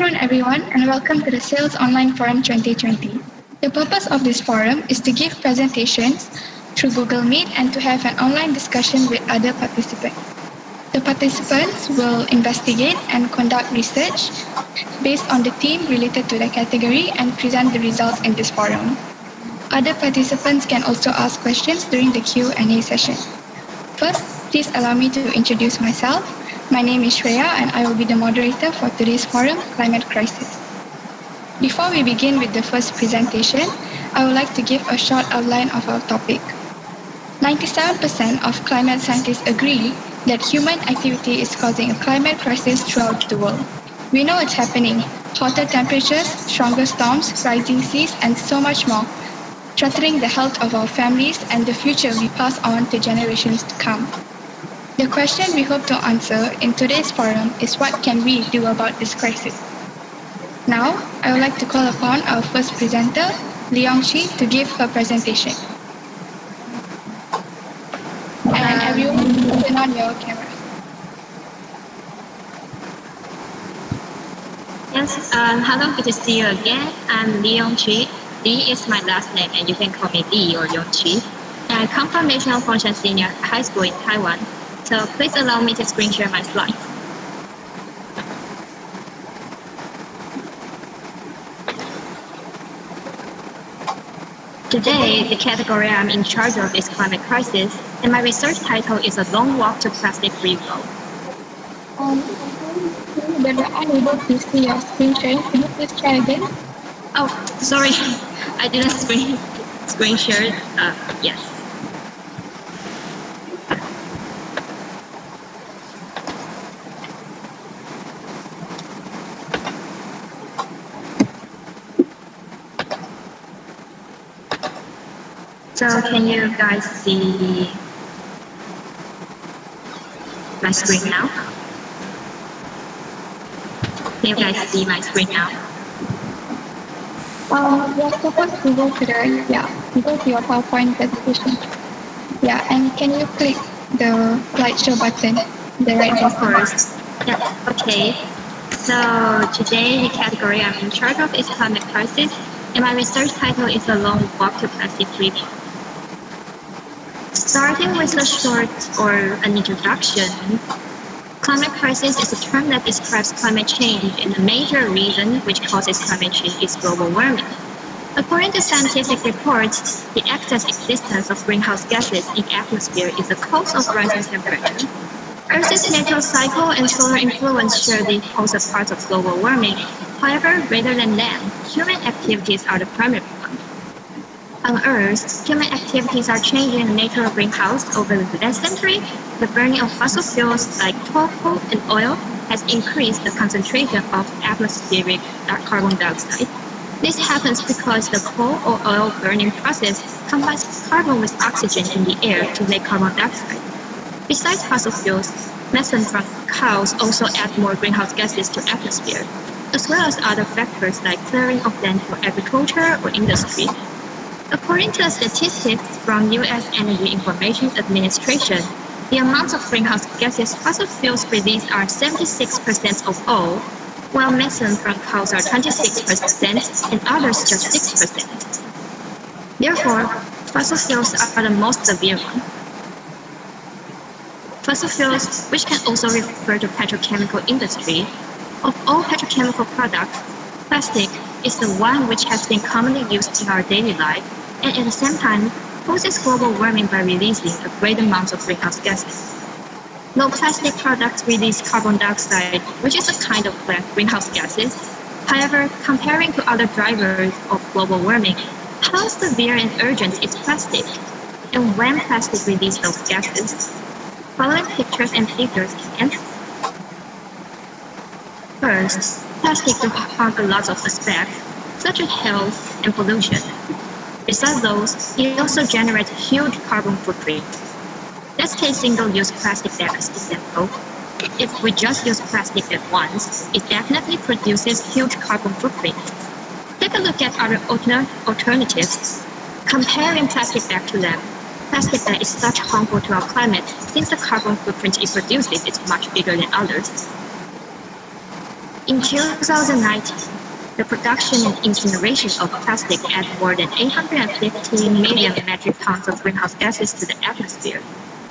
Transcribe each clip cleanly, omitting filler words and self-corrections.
afternoon, everyone, and welcome to the SAEYLS Online Forum 2020. The purpose of this forum is to give presentations through Google Meet and to have an online discussion with other participants. The participants will investigate and conduct research based on the theme related to the category and present the results in this forum. Other participants can also ask questions during the Q&A session. First, please allow me to introduce myself. My name is Shreya and I will be the moderator for today's forum, Climate Crisis. Before we begin with the first presentation, I would like to give a short outline of our topic. 97% of climate scientists agree that human activity is causing a climate crisis throughout the world. We know it's happening. Hotter temperatures, stronger storms, rising seas, and so much more, threatening the health of our families and the future we pass on to generations to come. The question we hope to answer in today's forum is what can we do about this crisis? Now, I would like to call upon our first presenter, Leong Chi, to give her presentation. And everyone, turn on your cameras. Yes, hello, good to see you again. I'm Leong Chi. Lee is my last name, and you can call me Lee or Leong Chi. I come from National Function Senior High School in Taiwan. So please allow me to screen share my slides. Today, the category I'm in charge of is climate crisis, and my research title is A Long Walk to Plastic-Free World. But we're unable to see your screen sharing. Can you please try again? Oh, sorry, I didn't screen share. Yes. So can you guys see my screen now? Can you guys see my screen now? You're supposed to go to your PowerPoint presentation. Yeah, and can you click the slideshow button? The right Of course. Yeah, okay. So today the category I'm in charge of is climate crisis, and my research title is A Long Walk to Plastic-Free World. Starting with a short or an introduction, climate crisis is a term that describes climate change, and the major reason which causes climate change is global warming. According to scientific reports, the excess existence of greenhouse gases in the atmosphere is the cause of rising temperature. Earth's natural cycle and solar influence share the opposite parts of global warming. However, rather than land, human activities are the primary one. On Earth, human activities are changing the nature of greenhouse. Over the last century, the burning of fossil fuels like coal and oil has increased the concentration of atmospheric carbon dioxide. This happens because the coal or oil burning process combines carbon with oxygen in the air to make carbon dioxide. Besides fossil fuels, methane from cows also add more greenhouse gases to the atmosphere, as well as other factors like clearing of land for agriculture or industry. According to the statistics from U.S. Energy Information Administration, the amounts of greenhouse gases fossil fuels release are 76% of all, while methane from cows are 26% and others just 6%. Therefore, fossil fuels are the most severe one. Fossil fuels, which can also refer to petrochemical industry, of all petrochemical products, plastic is the one which has been commonly used in our daily life, and at the same time causes global warming by releasing a great amount of greenhouse gases. No plastic products release carbon dioxide, which is a kind of greenhouse gases. However, comparing to other drivers of global warming, how severe and urgent is plastic? And when plastic releases those gases? Following pictures and figures can answer. First, plastic will harm a lot of aspects, such as health and pollution. Besides those, it also generates huge carbon footprint. Let's take single-use plastic bag as an example. If we just use plastic bag once, it definitely produces huge carbon footprint. Take a look at other alternatives. Comparing plastic bag to them, plastic bag is such harmful to our climate since the carbon footprint it produces is much bigger than others. In 2019, the production and incineration of plastic add more than 850 million metric tons of greenhouse gases to the atmosphere,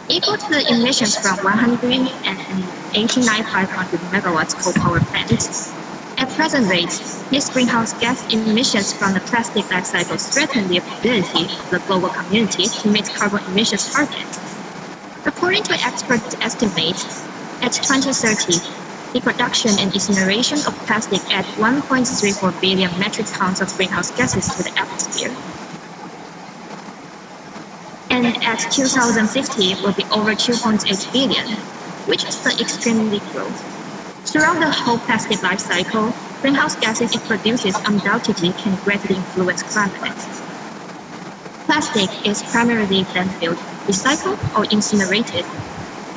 equal to the emissions from 189,500 megawatts coal power plants. At present rates, these greenhouse gas emissions from the plastic life cycle threaten the ability of the global community to meet carbon emissions targets. According to expert estimates, at 2030, the production and incineration of plastic add 1.34 billion metric tons of greenhouse gases to the atmosphere. And at 2050 will be over 2.8 billion, which is the extreme big growth. Throughout the whole plastic life cycle, greenhouse gases it produces undoubtedly can greatly influence climate. Plastic is primarily landfilled, recycled, or incinerated.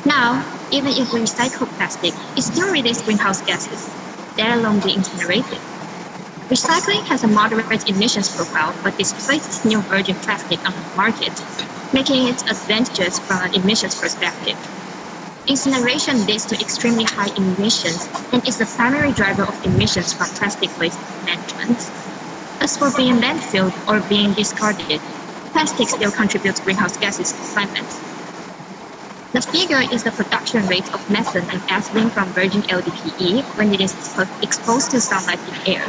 Now, even if we recycle plastic, it still releases greenhouse gases, let alone be incinerated. Recycling has a moderate emissions profile but displaces new virgin plastic on the market, making it advantageous from an emissions perspective. Incineration leads to extremely high emissions and is the primary driver of emissions from plastic waste management. As for being landfilled or being discarded, plastic still contributes greenhouse gases to climate. The figure is the production rate of methane and ethylene from virgin LDPE when it is exposed to sunlight in air.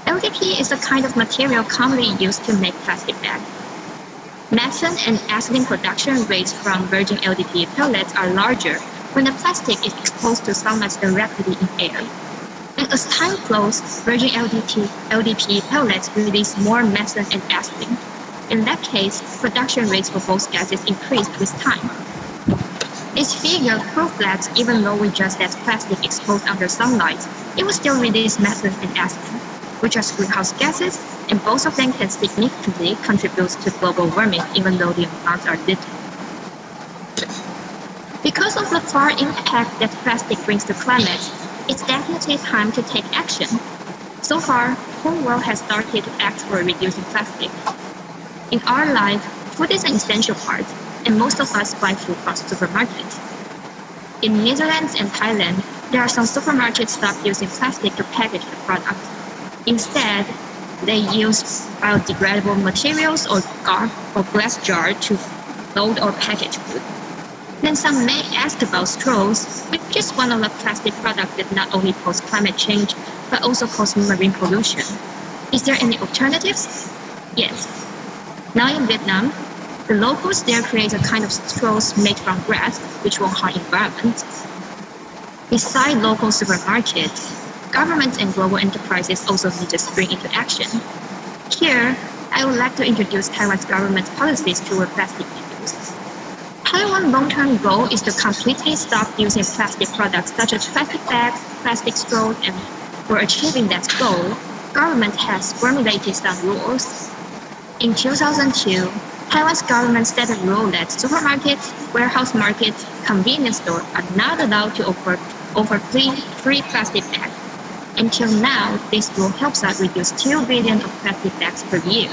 LDPE is a kind of material commonly used to make plastic bags. Methane and ethylene production rates from virgin LDPE pellets are larger when the plastic is exposed to sunlight directly in air. And as time flows, virgin LDPE pellets release more methane and ethylene. In that case, production rates for both gases increase with time. This figure proves that even though we just let plastic exposed under sunlight, it will still release methane and ethylene, which are greenhouse gases, and both of them can significantly contribute to global warming even though the amounts are little. Because of the far impact that plastic brings to climate, it's definitely time to take action. So far, the whole world has started to act for reducing plastic. In our life, food is an essential part, and most of us buy food from supermarkets. In Netherlands and Thailand, there are some supermarkets stop using plastic to package the product. Instead, they use biodegradable materials or glass jar to load or package food. Then some may ask about straws, which is one of the plastic products that not only pose climate change, but also cause marine pollution. Is there any alternatives? Yes. Now in Vietnam, the locals there create a kind of straws made from grass, which won't harm the environment. Besides local supermarkets, governments and global enterprises also need to spring into action. Here, I would like to introduce Taiwan's government's policies toward plastic use. Taiwan's long-term goal is to completely stop using plastic products such as plastic bags, plastic straws, and for achieving that goal, government has formulated some rules. In 2002, Taiwan's government set a rule that supermarkets, warehouse markets, convenience stores are not allowed to offer free plastic bags. Until now, this rule helps us reduce 2 billion of plastic bags per year.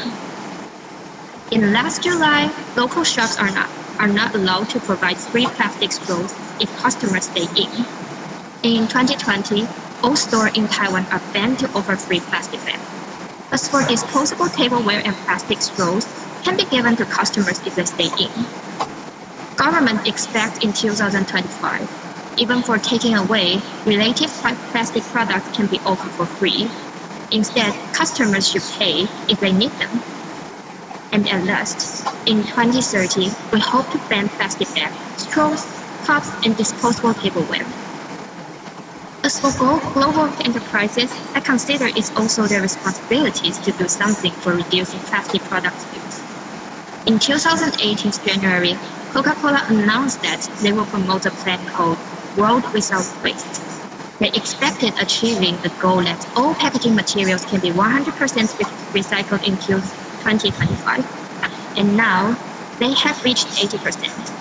In last July, local shops are not allowed to provide free plastic straws if customers stay in. In 2020, all stores in Taiwan are banned to offer free plastic bags. As for disposable tableware and plastic straws, can be given to customers if they stay in. Government expects in 2025, even for taking away, related plastic products can be offered for free. Instead, customers should pay if they need them. And at last, in 2030, we hope to ban plastic bags, straws, cups, and disposable tableware. As for global enterprises, I consider it's also their responsibilities to do something for reducing plastic product use. In 2018's January, Coca-Cola announced that they will promote a plan called World Without Waste. They expected achieving the goal that all packaging materials can be 100% recycled in 2025, and now they have reached 80%.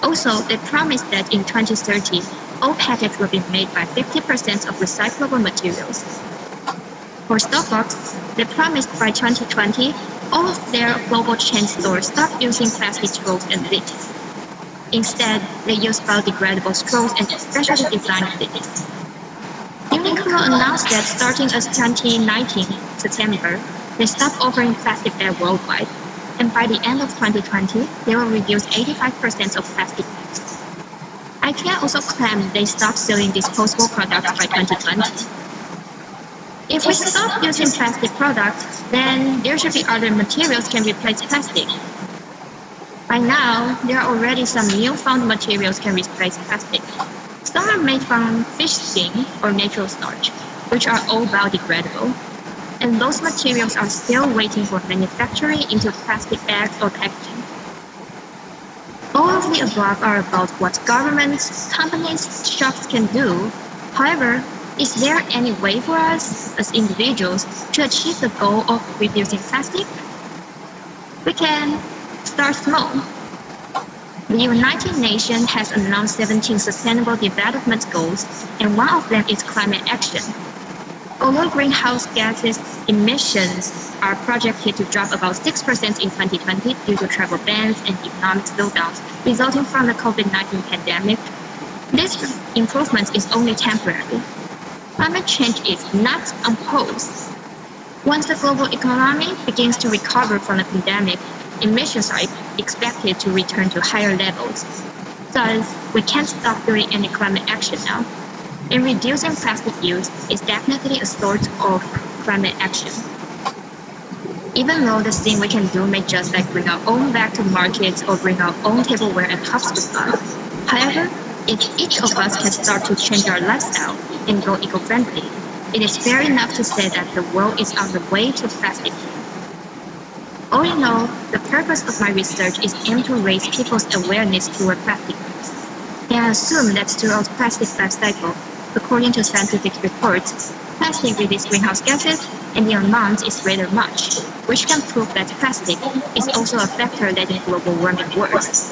Also, they promised that in 2030, all packets will be made by 50% of recyclable materials. For Starbucks, they promised by 2020, all of their global chain stores stop using plastic straws and lids. Instead, they use biodegradable straws and specially designed lids. During WHO announced that starting as 2019 September, they stopped offering plastic bag worldwide, and by the end of 2020, they will reduce 85% of plastic bags. IKEA also claimed they stopped selling disposable products by 2020. If we stop using plastic products, then there should be other materials can replace plastic. By now, there are already some newfound materials can replace plastic. Some are made from fish skin or natural starch, which are all biodegradable. And those materials are still waiting for manufacturing into plastic bags or packaging. All of the above are about what governments, companies, shops can do. However, is there any way for us, as individuals, to achieve the goal of reducing plastic? We can start small. The United Nations has announced 17 Sustainable Development Goals, and one of them is climate action. Although greenhouse gases emissions are projected to drop about 6% in 2020 due to travel bans and economic slowdowns resulting from the COVID-19 pandemic, this improvement is only temporary. Climate change is not on pause. Once the global economy begins to recover from the pandemic, emissions are expected to return to higher levels. Thus, we can't stop doing any climate action now. And reducing plastic use is definitely a sort of climate action. Even though the thing we can do may just like bring our own bag to markets or bring our own tableware and cups with us. However, if each of us can start to change our lifestyle and go eco-friendly, it is fair enough to say that the world is on the way to plastic free. All in all, the purpose of my research is aimed to raise people's awareness toward plastic use. And I assume that throughout plastic life cycle, according to scientific reports, plastic releases greenhouse gases, and the amount is rather much, which can prove that plastic is also a factor letting global warming worse.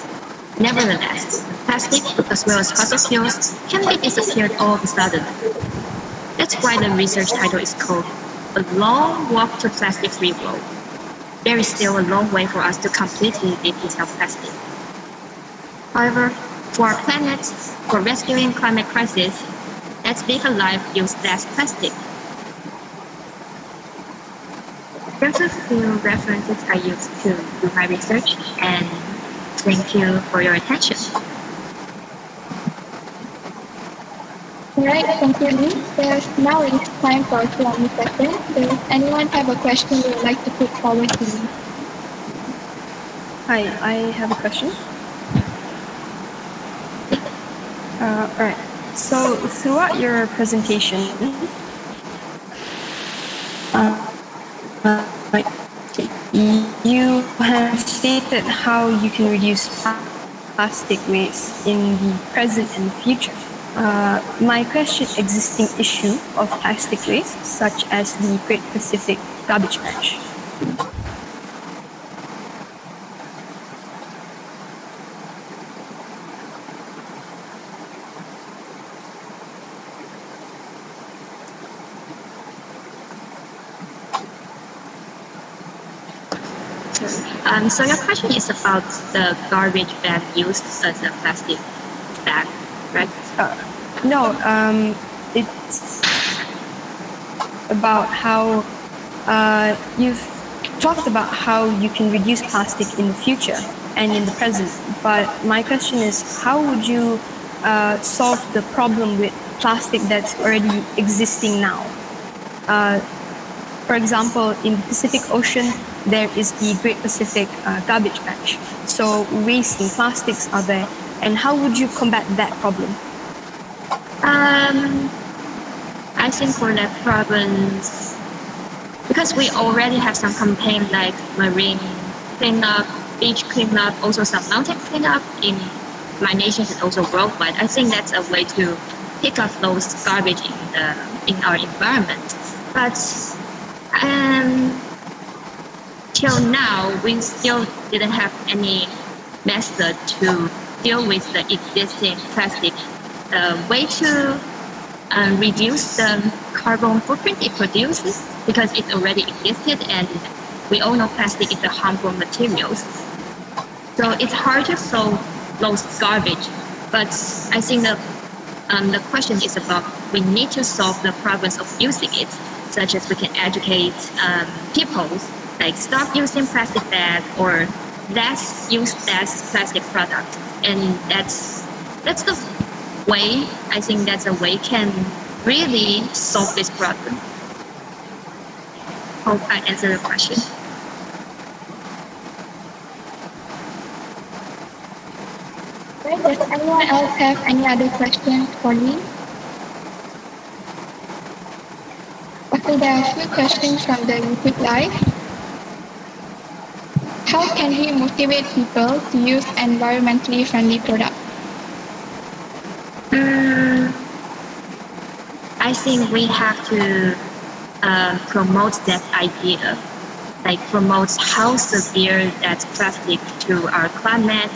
Nevertheless, plastic, as well as fossil fuels, can be disappeared all of a sudden. That's why the research title is called A Long Walk to Plastic-Free World. There is still a long way for us to completely live without plastic. However, for our planet, for rescuing climate crisis, let's live a life use less plastic. There's a few references I used to do my research, and thank you for your attention. Alright, thank you, Lee. Now it is time for a Q&A session. Does anyone have a question they would like to put forward to me? Hi, I have a question. Alright, so throughout your presentation, you have stated how you can reduce plastic waste in the present and future. My question, existing issue of plastic waste, such as the Great Pacific Garbage Patch. So your question is about the garbage bag used as a plastic bag, right? No, it's about how you've talked about how you can reduce plastic in the future and in the present. But my question is, how would you solve the problem with plastic that's already existing now? For example, in the Pacific Ocean, there is the Great Pacific Garbage Patch. So waste and plastics are there. And how would you combat that problem? I think for that problems, because we already have some campaign like marine cleanup, beach cleanup, also some mountain cleanup in my nation and also worldwide. I think that's a way to pick up those garbage in our environment. But till now, we still didn't have any method to deal with the existing plastic. The way to reduce the carbon footprint it produces, because it's already existed, and we all know plastic is a harmful material. So it's hard to solve those garbage. But I think the question is about we need to solve the problems of using it, such as we can educate people, like stop using plastic bag or less use less plastic product. And that's the way, I think that's a way can really solve this problem. Hope I answered the question. Does anyone else have any other questions for me? Okay, there are a few questions from the YouTube Live. How can we motivate people to use environmentally friendly products? I think we have to promote that idea, like promote how severe that's plastic to our climate,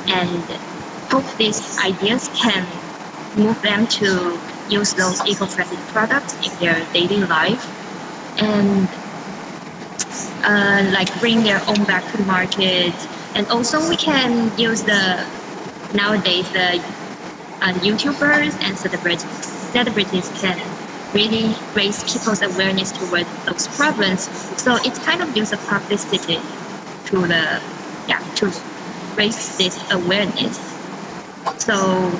and hope these ideas can move them to use those eco-friendly products in their daily life, and like bring their own back to market. And also we can use nowadays the YouTubers and celebrities can really raise people's awareness toward those problems. So it's kind of use of publicity to raise this awareness. So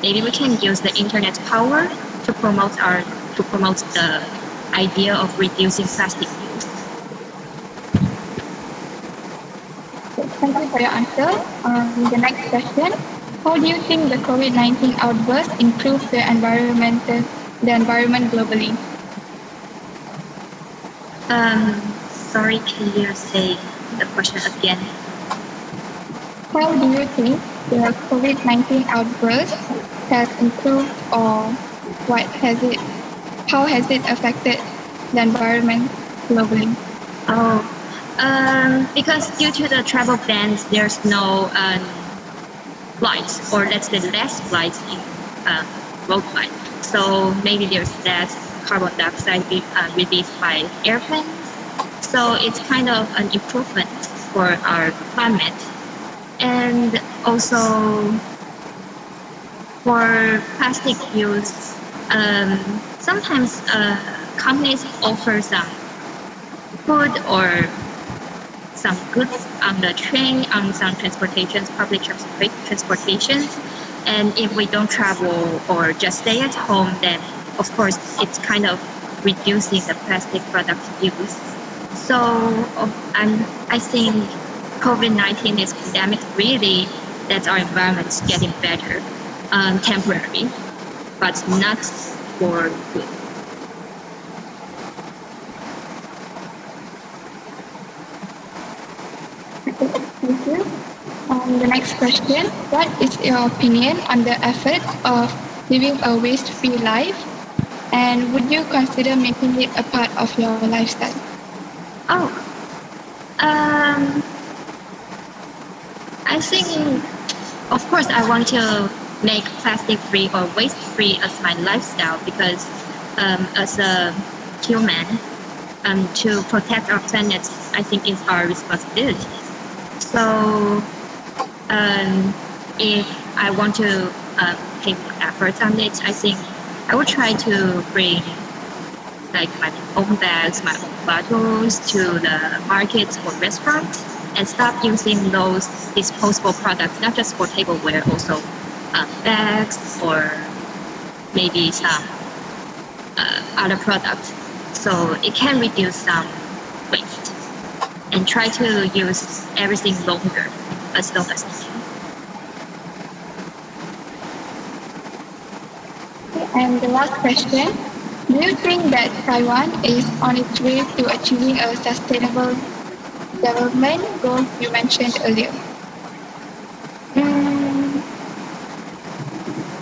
maybe we can use the internet's power to promote the idea of reducing plastic use. Thank you for your answer. The next question. How do you think the COVID-19 outburst improved the environment globally? Sorry, can you say the question again? How do you think the COVID-19 outburst has improved, or how has it affected the environment globally? Because due to the travel bans, there's no flights, or let's say less flights in worldwide. So maybe there's less carbon dioxide released by airplanes. So it's kind of an improvement for our climate. And also for plastic use, sometimes companies offer some food or some goods on the train, on some public transportations. And if we don't travel or just stay at home, then of course it's kind of reducing the plastic product use. So I think COVID-19, this pandemic, really that our environment is getting better, temporarily, but not for good. Thank you. The next question. What is your opinion on the effort of living a waste-free life? And would you consider making it a part of your lifestyle? I think, of course, I want to make plastic-free or waste-free as my lifestyle, because as a human, to protect our planet, I think is our responsibility. So if I want to take efforts on it, I think I will try to bring like my own bags, my own bottles to the markets or restaurants, and stop using those disposable products, not just for tableware, also bags or maybe some other products. So it can reduce some waste, and try to use everything longer, as long as we can. And the last question. Do you think that Taiwan is on its way to achieving a sustainable development goals you mentioned earlier?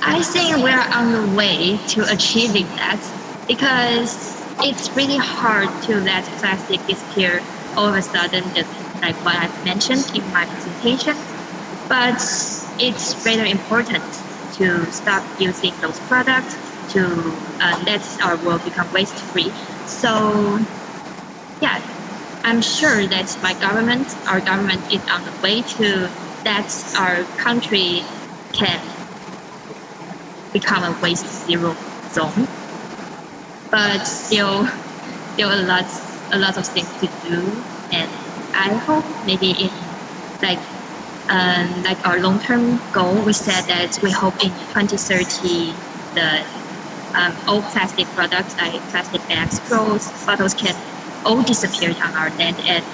I think we're on the way to achieving that, because it's really hard to let plastic disappear all of a sudden, just like what I've mentioned in my presentation. But it's rather important to stop using those products, to let our world become waste-free. So, yeah, I'm sure that our government is on the way to that our country can become a waste zero zone. but still a lot of things to do, and I hope maybe in like like our long-term goal, we said that we hope in 2030 the all plastic products like plastic bags, straws, bottles can all disappear on our land, and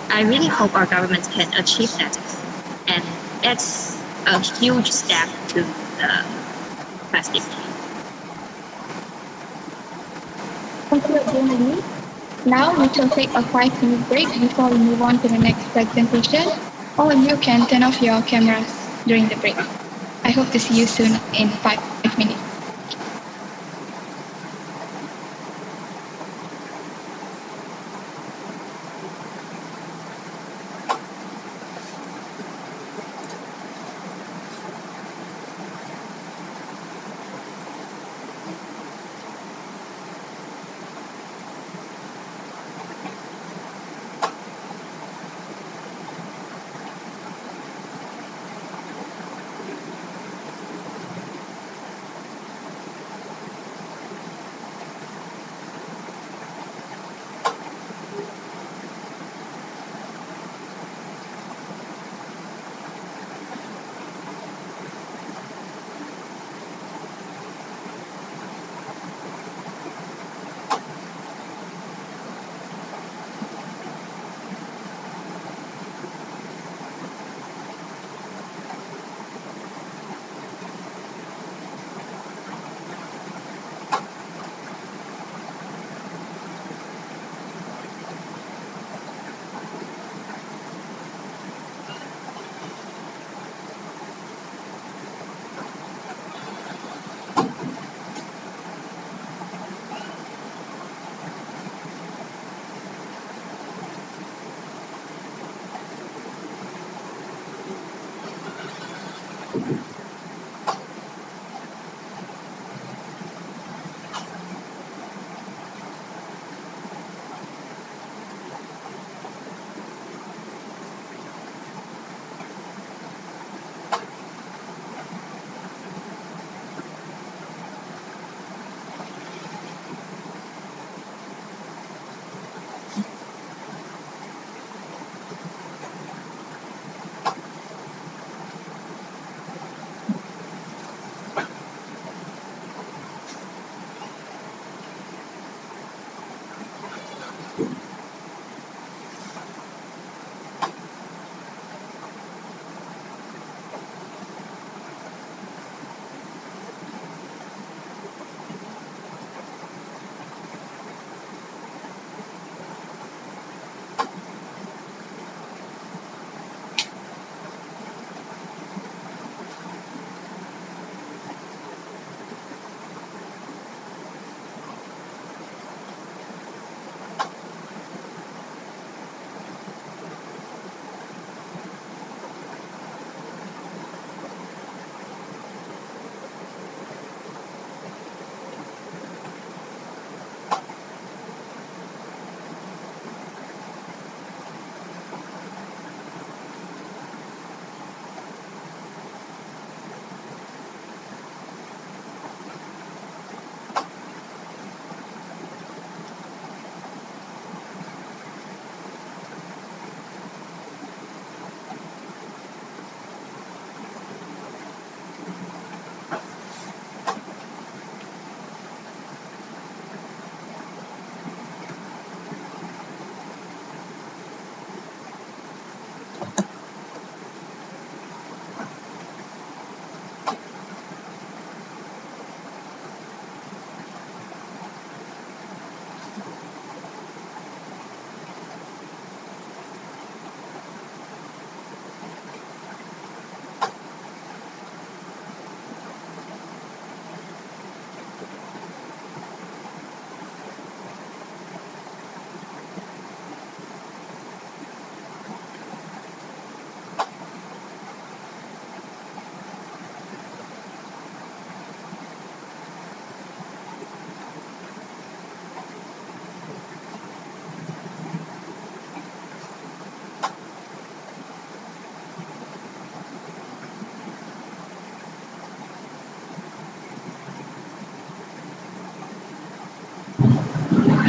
I really hope our government can achieve that, and that's a huge step to the plastic free. Thank you again, Lee. Now we shall take a 5-minute break before we move on to the next presentation. All of you can turn off your cameras during the break. I hope to see you soon in 5 minutes.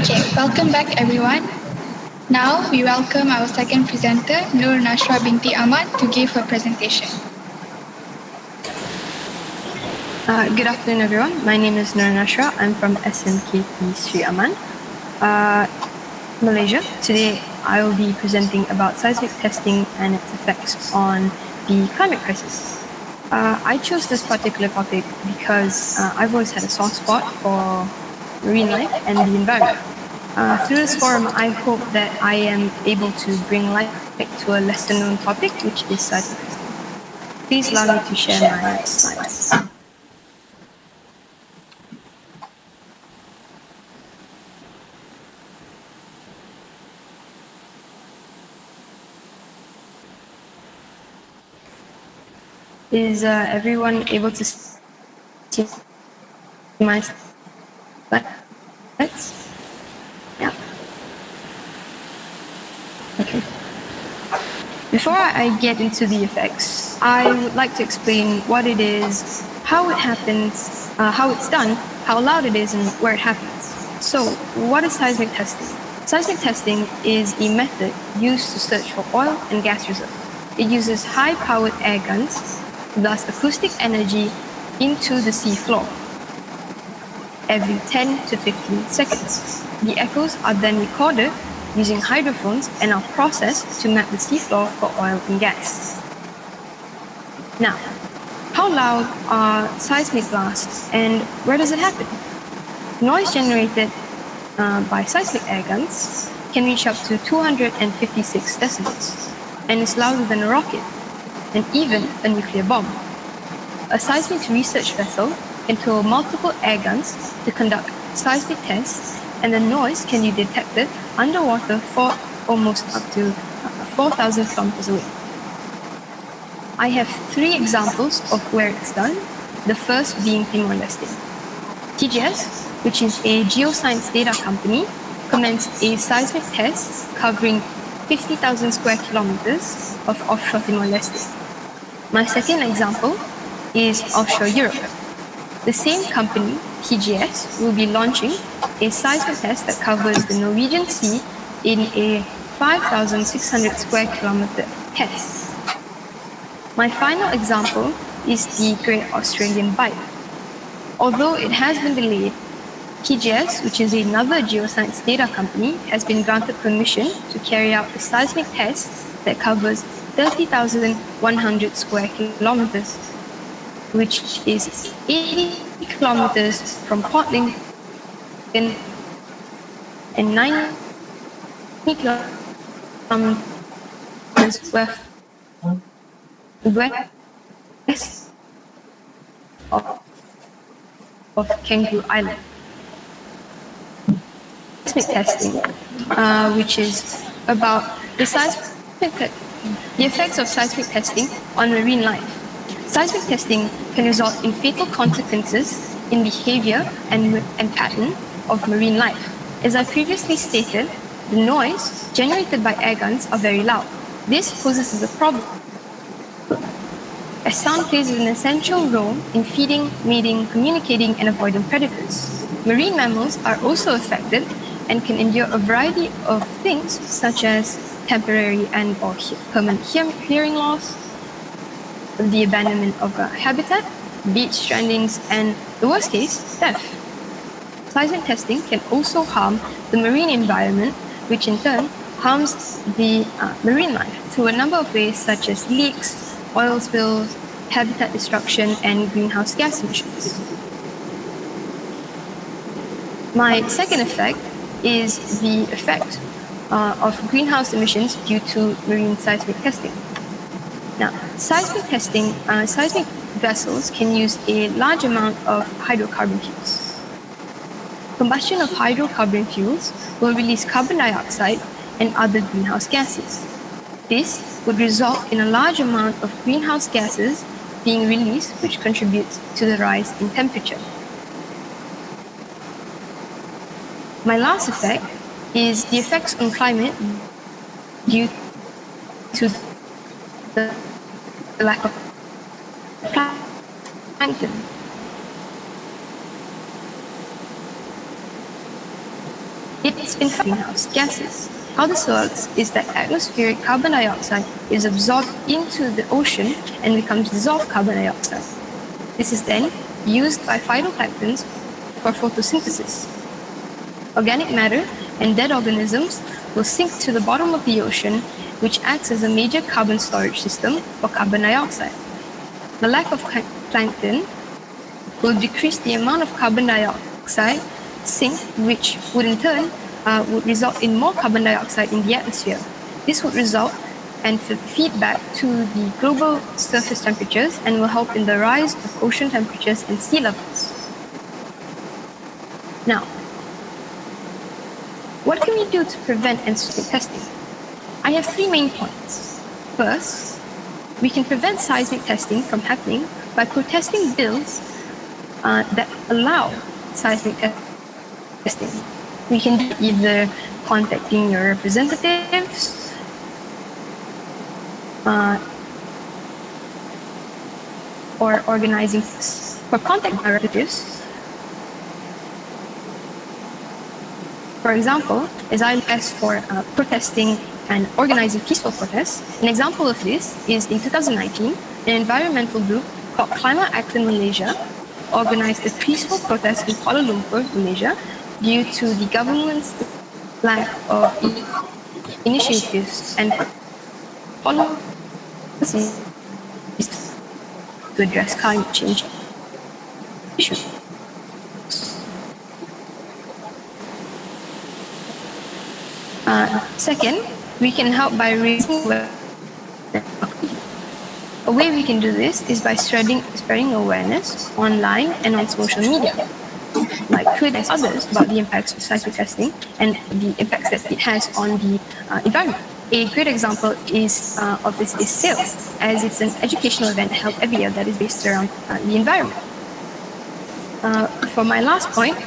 Okay, welcome back everyone. Now we welcome our second presenter, Nur Nashra binti Ahmad, to give her presentation. Good afternoon, everyone. My name is Nur Nashra. I'm from SMKP Sri Aman, Malaysia. Today, I will be presenting about seismic testing and its effects on the climate crisis. I chose this particular topic because I've always had a soft spot for marine life and the environment. Through this forum, I hope that I am able to bring light to a lesser known topic, which is seismic testing. Please allow me to share my slides. Is everyone able to see my slides? Yeah. Okay. Before I get into the effects, I would like to explain what it is, how it happens, how it's done, how loud it is, and where it happens. So, what is seismic testing? Seismic testing is a method used to search for oil and gas reserves. It uses high-powered air guns, thus acoustic energy, into the sea floor every 10 to 15 seconds. The echoes are then recorded using hydrophones and are processed to map the seafloor for oil and gas. Now, how loud are seismic blasts and where does it happen? Noise generated by seismic air guns can reach up to 256 decibels and is louder than a rocket and even a nuclear bomb. A seismic research vessel can tow multiple air guns to conduct seismic tests, and the noise can be detected underwater for almost up to 4,000 kilometers away. I have 3 examples of where it's done, the first being Timor-Leste. TGS, which is a geoscience data company, commenced a seismic test covering 50,000 square kilometers of offshore Timor-Leste. My second example is offshore Europe. The same company, TGS, will be launching a seismic test that covers the Norwegian Sea in a 5,600 square kilometer test. My final example is the Great Australian Bight. Although it has been delayed, TGS, which is another geoscience data company, has been granted permission to carry out a seismic test that covers 30,100 square kilometers, which is 80 kilometers from Port Lincoln and 90 kilometers west of Kangaroo Island. Seismic testing, which is about the effects of seismic testing on marine life. Seismic testing can result in fatal consequences in behavior and pattern of marine life. As I previously stated, the noise generated by air guns are very loud. This poses a problem, as sound plays an essential role in feeding, mating, communicating, and avoiding predators. Marine mammals are also affected and can endure a variety of things such as temporary and or permanent hearing loss, the abandonment of a habitat, beach strandings, and the worst case, death. Seismic testing can also harm the marine environment, which in turn harms the marine life through a number of ways such as leaks, oil spills, habitat destruction, and greenhouse gas emissions. My second effect is the effect of greenhouse emissions due to marine seismic testing. Now, seismic testing, seismic vessels can use a large amount of hydrocarbon fuels. Combustion of hydrocarbon fuels will release carbon dioxide and other greenhouse gases. This would result in a large amount of greenhouse gases being released, which contributes to the rise in temperature. My last effect is the effects on climate due to the lack of plankton. It It's in greenhouse gases. How this works is that atmospheric carbon dioxide is absorbed into the ocean and becomes dissolved carbon dioxide. This is then used by phytoplanktons for photosynthesis. Organic matter and dead organisms will sink to the bottom of the ocean, which acts as a major carbon storage system for carbon dioxide. The lack of plankton will decrease the amount of carbon dioxide sink, which would in turn would result in more carbon dioxide in the atmosphere. This would result and feed back to the global surface temperatures and will help in the rise of ocean temperatures and sea levels. Now, what can we do to prevent and stop testing? I have 3 main points. First, we can prevent seismic testing from happening by protesting bills that allow seismic testing. We can do either contacting your representatives, or organizing. For contacting our representatives, for example, as I asked for protesting and organizing peaceful protests. An example of this is in 2019, an environmental group called Climate Action Malaysia organized a peaceful protest in Kuala Lumpur, Malaysia, due to the government's lack of initiatives and policies to address climate change issues. Second, we can help by raising awareness. A way we can do this is by spreading awareness online and on social media, like Twitter and others, about the impacts of seismic testing and the impacts that it has on the environment. A great example of this is SAEYLS, as it's an educational event held every year that is based around the environment. For my last point,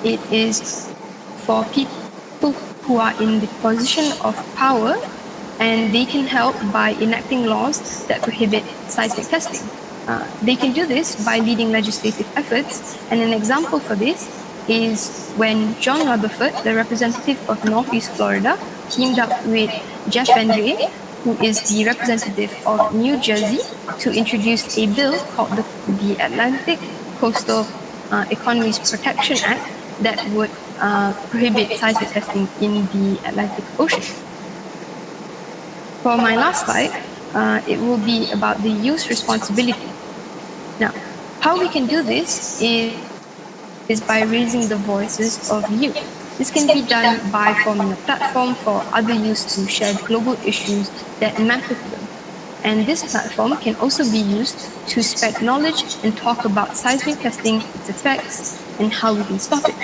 it is for people who are in the position of power, and they can help by enacting laws that prohibit seismic testing. They can do this by leading legislative efforts, and an example for this is when John Rutherford, the representative of Northeast Florida, teamed up with Jeff Van Drew, who is the representative of New Jersey, to introduce a bill called the Atlantic Coastal Economies Protection Act that would prohibit seismic testing in the Atlantic Ocean. For my last slide, it will be about the youth responsibility. Now, how we can do this is by raising the voices of youth. This can be done by forming a platform for other youths to share global issues that matter to them. And this platform can also be used to spread knowledge and talk about seismic testing, its effects, and how we can stop it.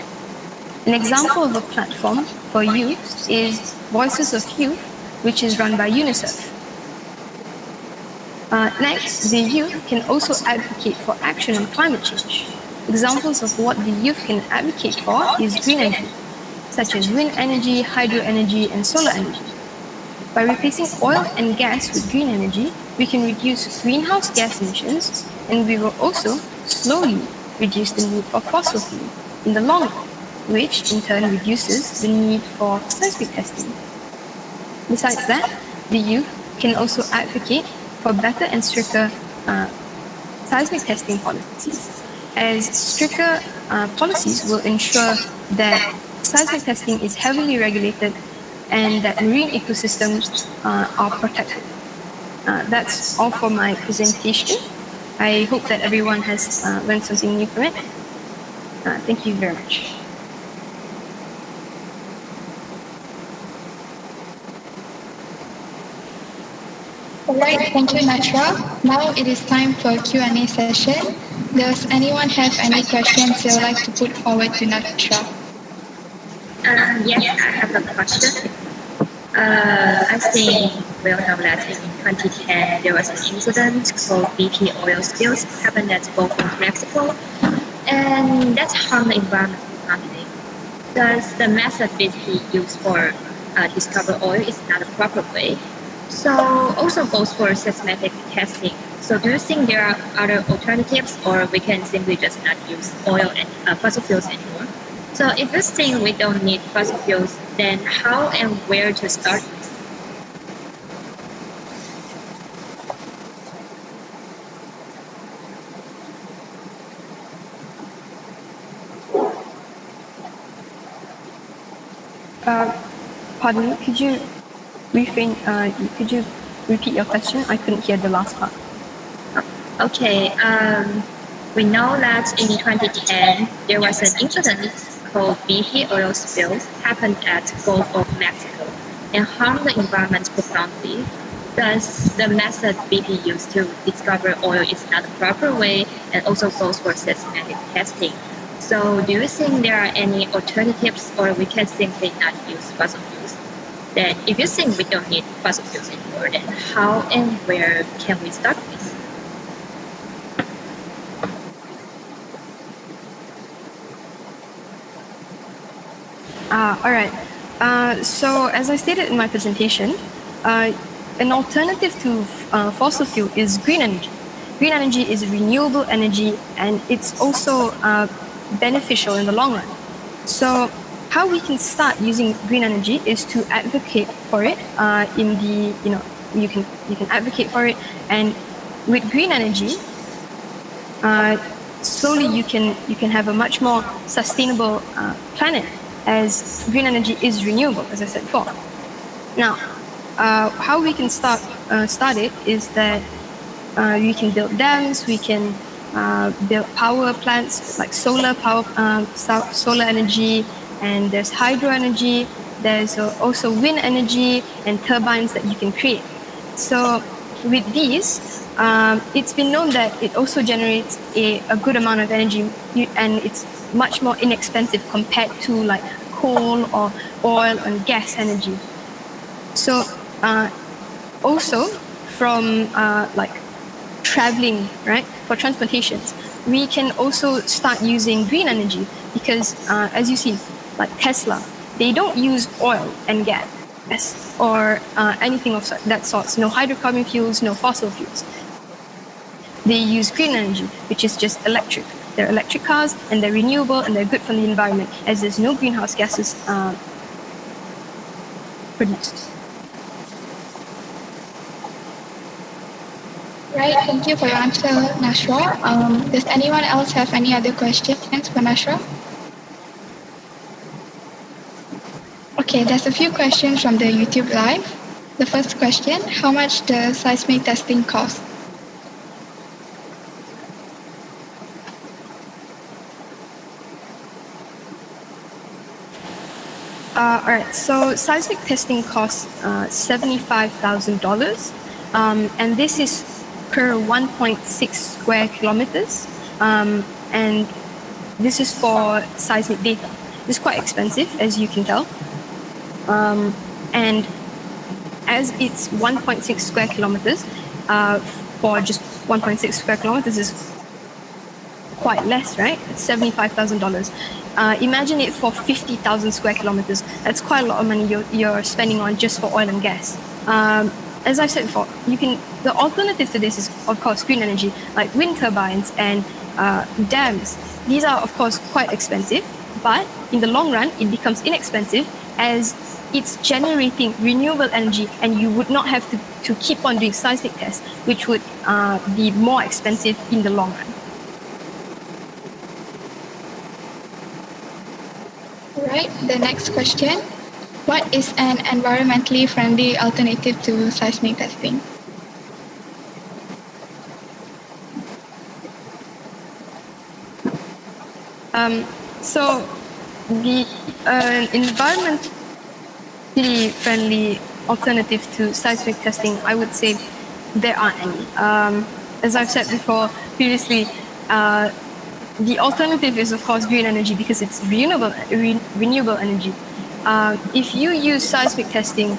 An example of a platform for youth is Voices of Youth, which is run by UNICEF. Next, the youth can also advocate for action on climate change. Examples of what the youth can advocate for is green energy, such as wind energy, hydro energy, and solar energy. By replacing oil and gas with green energy, we can reduce greenhouse gas emissions, and we will also slowly reduce the need for fossil fuel in the long run, which in turn reduces the need for seismic testing. Besides that, the youth can also advocate for better and stricter seismic testing policies, as stricter policies will ensure that seismic testing is heavily regulated and that marine ecosystems are protected. That's all for my presentation. I hope that everyone has learned something new from it. Thank you very much. Alright, thank you, Natra. Now it is time for a Q&A session. Does anyone have any questions they would like to put forward to Natra? Yes, I have a question. I think we all know that in 2010 there was an incident called BP oil spills happened at Gulf of Mexico, and that's harmed the environment contaminate. Thus, the method basically used for discover oil is not a proper way. So also goes for seismic testing. So do you think there are other alternatives, or we can simply just not use oil and fossil fuels anymore? So if you think we don't need fossil fuels, then how and where to start this? Pardon me, could you could you repeat your question? I couldn't hear the last part. Okay, we know that in 2010 there was an incident called BP oil spills happened at Gulf of Mexico and harmed the environment profoundly. Thus, the method BP used to discover oil is not the proper way and also goes for systematic testing. So, do you think there are any alternatives, or we can simply not use fossil fuels? Then, if you think we don't need fossil fuels anymore, then how and where can we start this? All right. So as I stated in my presentation, an alternative to fossil fuel is green energy. Green energy is renewable energy, and it's also beneficial in the long run. So how we can start using green energy is to advocate for it. You can advocate for it, and with green energy, slowly you can have a much more sustainable planet, as green energy is renewable, as I said before. Now, how we can start it is that we can build dams, we can build power plants like solar power, solar energy, and there's hydro energy. There's also wind energy and turbines that you can create. So with these, it's been known that it also generates a good amount of energy, and it's much more inexpensive compared to like coal or oil and gas energy. So also from like traveling, right, for transportations, we can also start using green energy because as you see, like Tesla, they don't use oil and gas or anything of that sort. No hydrocarbon fuels, no fossil fuels. They use green energy, which is just electric. They're electric cars, and they're renewable, and they're good for the environment, as there's no greenhouse gases produced. Right, thank you for your answer, Nashra. Does anyone else have any other questions for Nashra? Okay, there's a few questions from the YouTube Live. The first question, how much does seismic testing cost? All right, so seismic testing costs $75,000, and this is per 1.6 square kilometers, and this is for seismic data. It's quite expensive, as you can tell, and as it's 1.6 square kilometers, for just 1.6 square kilometers is quite less, right? It's $75,000. Imagine it for 50,000 square kilometers. That's quite a lot of money you're spending on just for oil and gas. As I said before, the alternative to this is, of course, green energy, like wind turbines and dams. These are, of course, quite expensive, but in the long run, it becomes inexpensive as it's generating renewable energy, and you would not have to keep on doing seismic tests, which would be more expensive in the long run. Right, the next question. What is an environmentally friendly alternative to seismic testing? So the environmentally friendly alternative to seismic testing, I would say there aren't any. As I've said before previously, the alternative is, of course, green energy because it's renewable energy. If you use seismic testing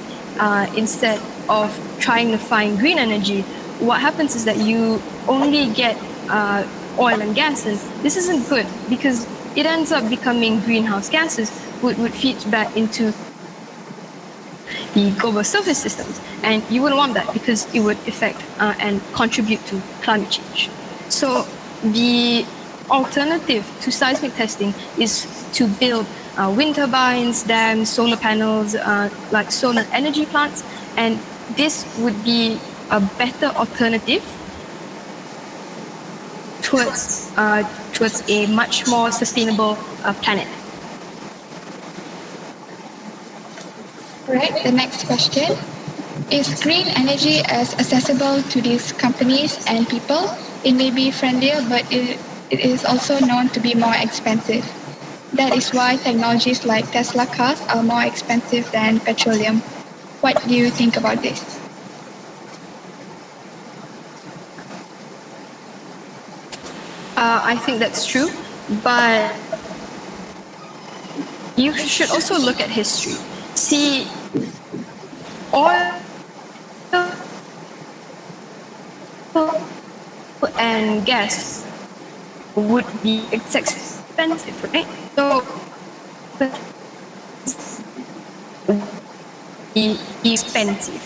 instead of trying to find green energy, what happens is that you only get oil and gas, and this isn't good because it ends up becoming greenhouse gases, which would feed back into the global surface systems, and you wouldn't want that because it would affect and contribute to climate change. So the alternative to seismic testing is to build wind turbines, dams, solar panels, like solar energy plants, and this would be a better alternative towards a much more sustainable planet. Right, the next question. Is green energy as accessible to these companies and people? It may be friendlier, but it is also known to be more expensive. That is why technologies like Tesla cars are more expensive than petroleum. What do you think about this? I think that's true, but you should also look at history. See, oil and gas would be expensive, right? So be expensive,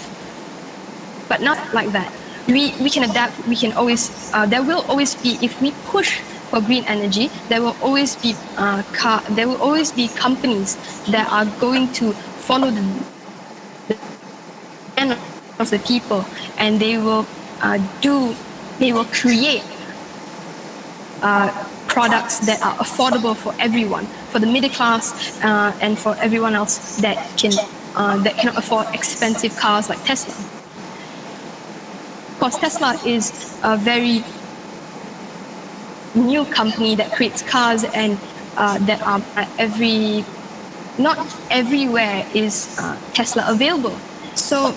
but not like that. We can adapt. We can always. There will always be, if we push for green energy, there will always be there will always be companies that are going to follow the end of the people, and they will create products that are affordable for everyone, for the middle class, and for everyone else that cannot afford expensive cars like Tesla. Of course, Tesla is a very new company that creates cars, and that are not everywhere is Tesla available. So,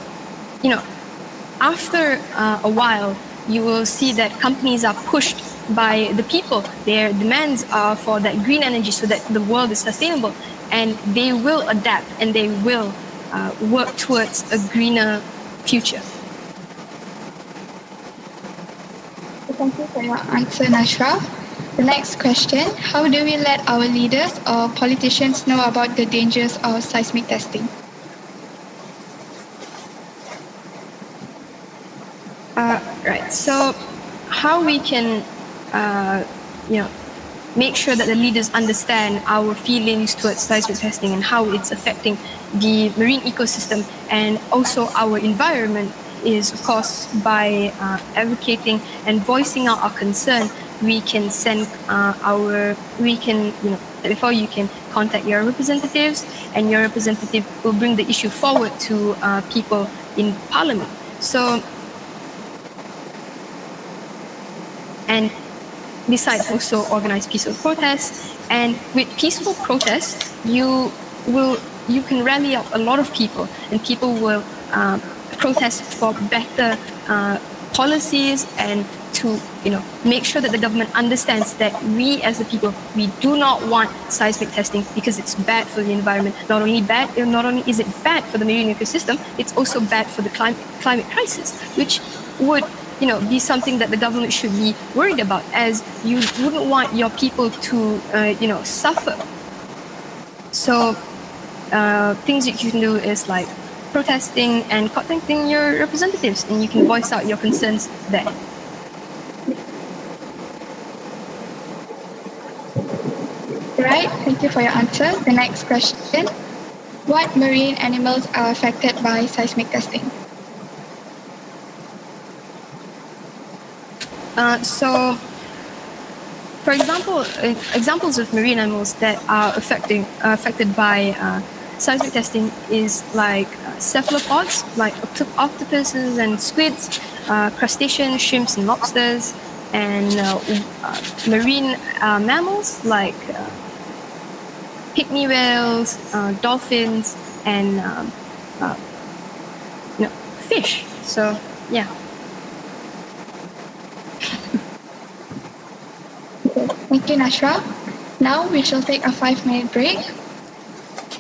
after a while, you will see that companies are pushed by the people. Their demands are for that green energy so that the world is sustainable, and they will adapt and they will work towards a greener future. Thank you for your answer, Nashra. The next question, how do we let our leaders or politicians know about the dangers of seismic testing? Right. So, how we can, make sure that the leaders understand our feelings towards seismic testing and how it's affecting the marine ecosystem and also our environment is, of course, by advocating and voicing out our concern. We can before you can contact your representatives, and your representative will bring the issue forward to people in parliament. So, and besides also organize peaceful protests. And with peaceful protests, you can rally up a lot of people, and people will protest for better policies, and to make sure that the government understands that we as the people, we do not want seismic testing because it's bad for the environment. Not only is it bad for the marine ecosystem, it's also bad for the climate crisis, which would be something that the government should be worried about, as you wouldn't want your people to suffer. So things that you can do is like protesting and contacting your representatives, and you can voice out your concerns there. Right, thank you for your answer. The next question, what marine animals are affected by seismic testing? So, for example, examples of marine animals that are affected by seismic testing is like cephalopods, like octopuses and squids, crustaceans, shrimps and lobsters, and marine mammals like pygmy whales, dolphins, and fish. So, yeah. Thank you, Nashra. Now we shall take a 5-minute break,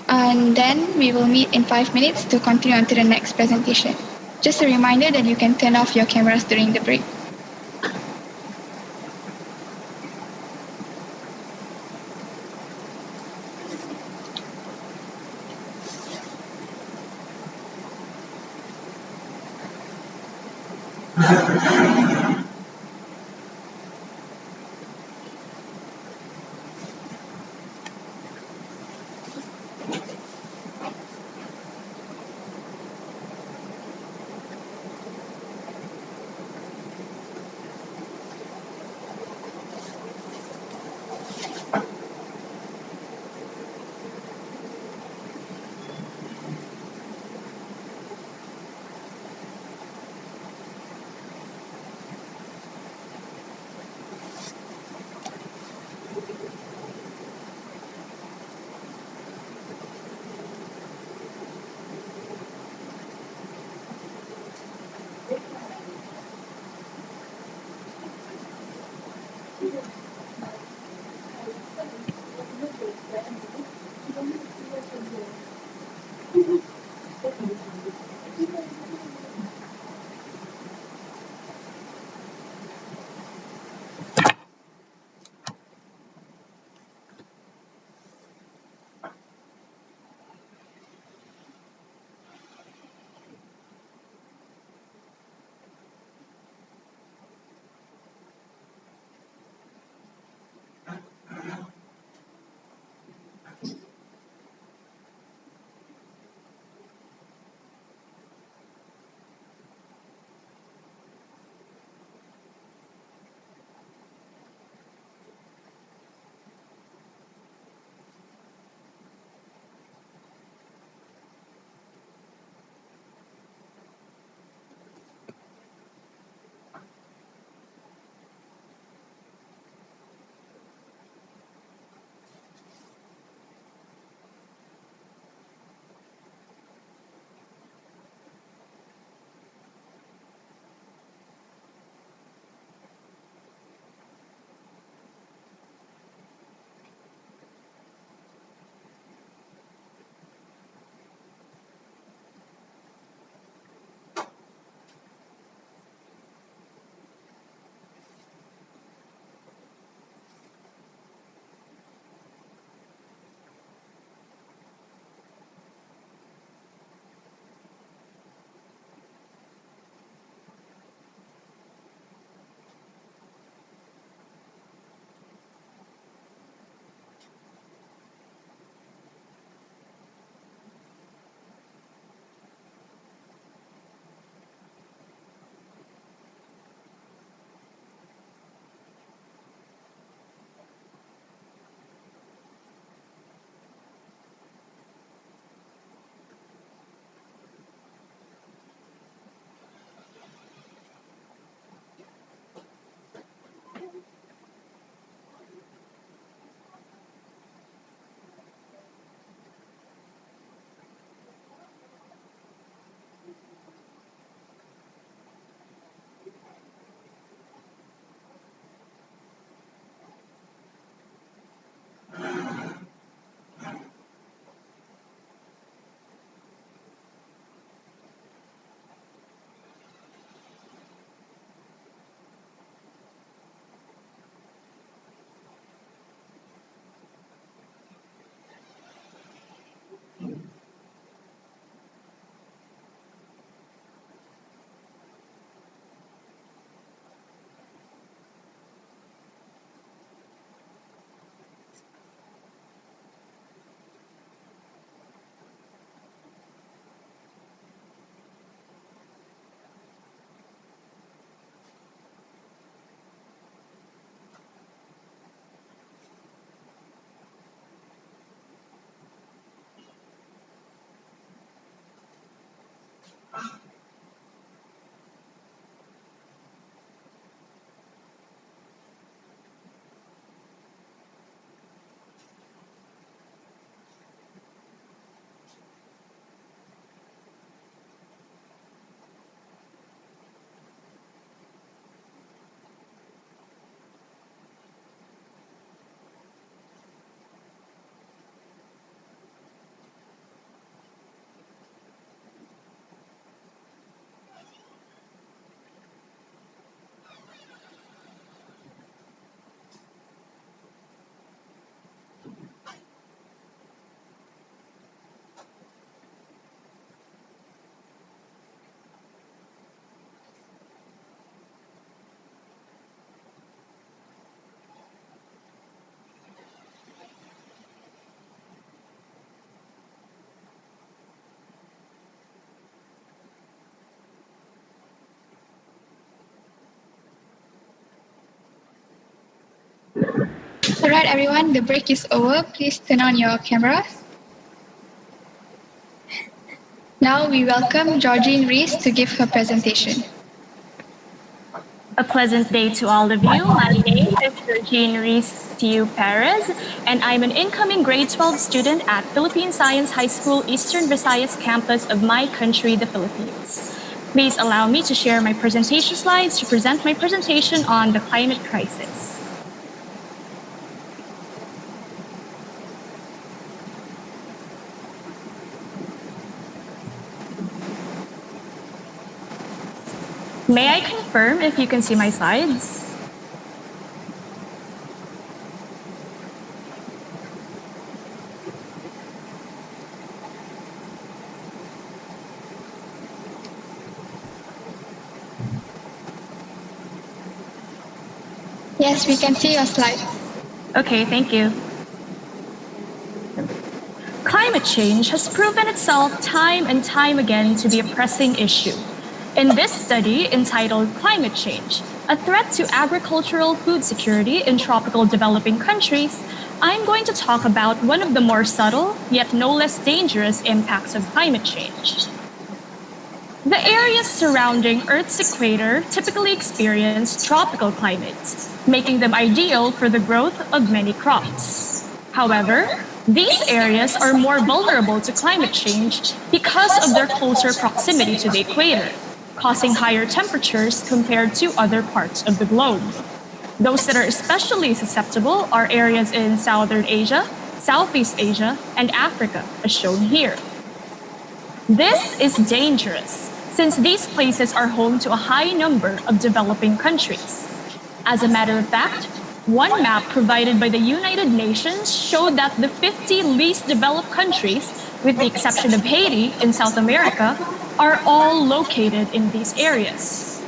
and then we will meet in 5 minutes to continue on to the next presentation. Just a reminder that you can turn off your cameras during the break. Alright everyone, the break is over. Please turn on your cameras. Now we welcome Georgine Rees to give her presentation. A pleasant day to all of you. My name is Georgine Rees Perez, and I'm an incoming grade 12 student at Philippine Science High School Eastern Visayas campus of my country, the Philippines. Please allow me to share my presentation slides to present my presentation on the climate crisis. May I confirm if you can see my slides? Yes, we can see your slides. Okay, thank you. Climate change has proven itself time and time again to be a pressing issue. In this study entitled Climate Change, a Threat to Agricultural Food Security in Tropical Developing Countries, I'm going to talk about one of the more subtle, yet no less dangerous impacts of climate change. The areas surrounding Earth's equator typically experience tropical climates, making them ideal for the growth of many crops. However, these areas are more vulnerable to climate change because of their closer proximity to the equator, causing higher temperatures compared to other parts of the globe. Those that are especially susceptible are areas in Southern Asia, Southeast Asia, and Africa, as shown here. This is dangerous, since these places are home to a high number of developing countries. As a matter of fact, one map provided by the United Nations showed that the 50 least developed countries, with the exception of Haiti in South America, are all located in these areas.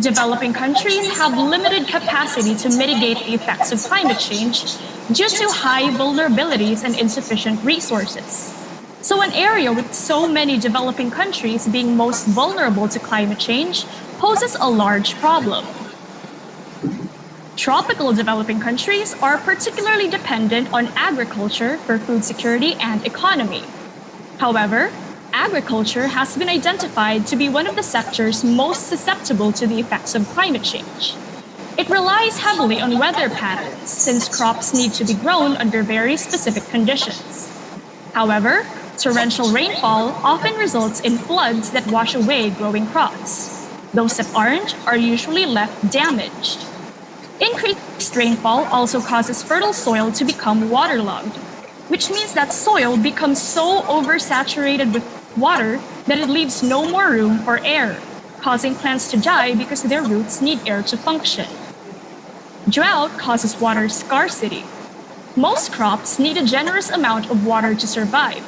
Developing countries have limited capacity to mitigate the effects of climate change due to high vulnerabilities and insufficient resources. So an area with so many developing countries being most vulnerable to climate change poses a large problem. Tropical developing countries are particularly dependent on agriculture for food security and economy. However, agriculture has been identified to be one of the sectors most susceptible to the effects of climate change. It relies heavily on weather patterns since crops need to be grown under very specific conditions. However, torrential rainfall often results in floods that wash away growing crops. Those that aren't are usually left damaged. Increased rainfall also causes fertile soil to become waterlogged, which means that soil becomes so oversaturated with water that it leaves no more room for air, causing plants to die because their roots need air to function. Drought causes water scarcity. Most crops need a generous amount of water to survive,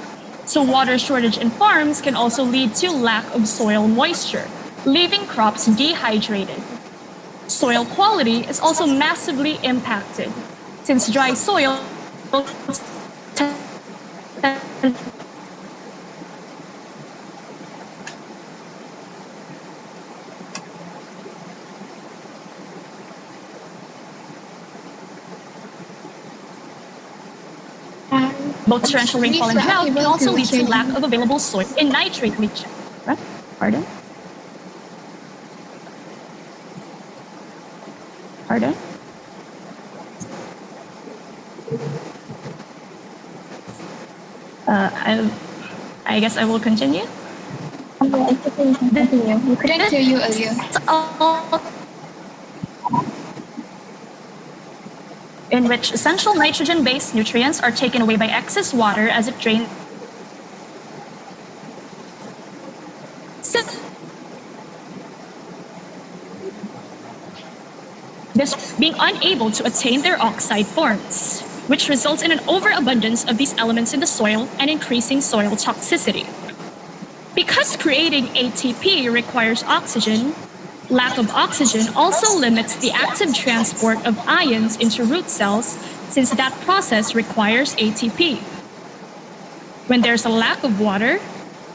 so water shortage in farms can also lead to lack of soil moisture, leaving crops dehydrated. Soil quality is also massively impacted, since dry soil both torrential rainfall and drought can also lead to lack of available soil in nitrate leaching. Pardon? Pardon? I guess I will continue. Continue. We couldn't hear you earlier. In which essential nitrogen-based nutrients are taken away by excess water as it drains. This being unable to attain their oxide forms, which results in an overabundance of these elements in the soil and increasing soil toxicity. Because creating ATP requires oxygen, lack of oxygen also limits the active transport of ions into root cells, since that process requires ATP. When there's a lack of water,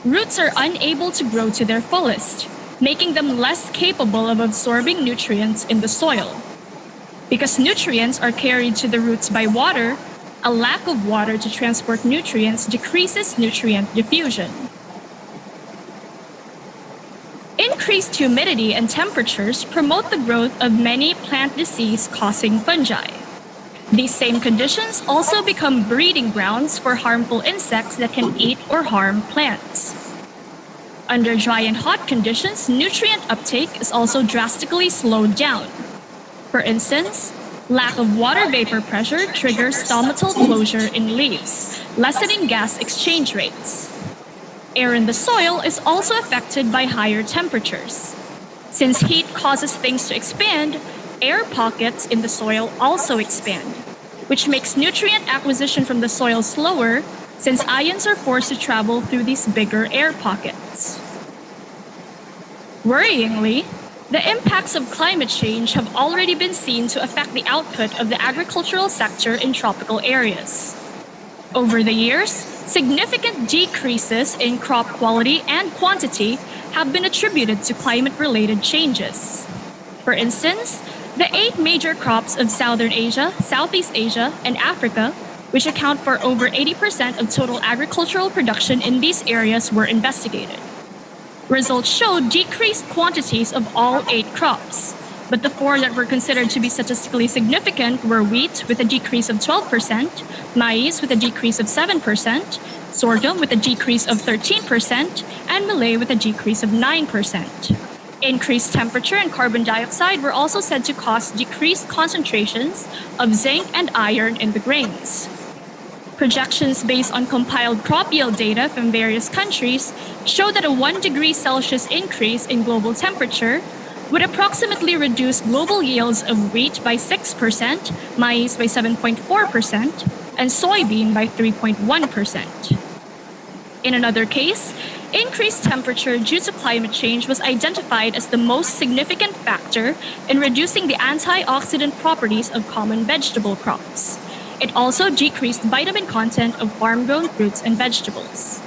roots are unable to grow to their fullest, making them less capable of absorbing nutrients in the soil. Because nutrients are carried to the roots by water, a lack of water to transport nutrients decreases nutrient diffusion. Increased humidity and temperatures promote the growth of many plant disease-causing fungi. These same conditions also become breeding grounds for harmful insects that can eat or harm plants. Under dry and hot conditions, nutrient uptake is also drastically slowed down. For instance, lack of water vapor pressure triggers stomatal closure in leaves, lessening gas exchange rates. Air in the soil is also affected by higher temperatures. Since heat causes things to expand, air pockets in the soil also expand, which makes nutrient acquisition from the soil slower since ions are forced to travel through these bigger air pockets. Worryingly, the impacts of climate change have already been seen to affect the output of the agricultural sector in tropical areas. Over the years, significant decreases in crop quality and quantity have been attributed to climate-related changes. For instance, the 8 major crops of Southern Asia, Southeast Asia, and Africa, which account for over 80% of total agricultural production in these areas, were investigated. Results showed decreased quantities of all 8 crops, but the 4 that were considered to be statistically significant were wheat with a decrease of 12%, maize with a decrease of 7%, sorghum with a decrease of 13%, and millet with a decrease of 9%. Increased temperature and carbon dioxide were also said to cause decreased concentrations of zinc and iron in the grains. Projections based on compiled crop yield data from various countries show that a 1 degree Celsius increase in global temperature would approximately reduce global yields of wheat by 6%, maize by 7.4%, and soybean by 3.1%. In another case, increased temperature due to climate change was identified as the most significant factor in reducing the antioxidant properties of common vegetable crops. It also decreased vitamin content of farm-grown fruits and vegetables.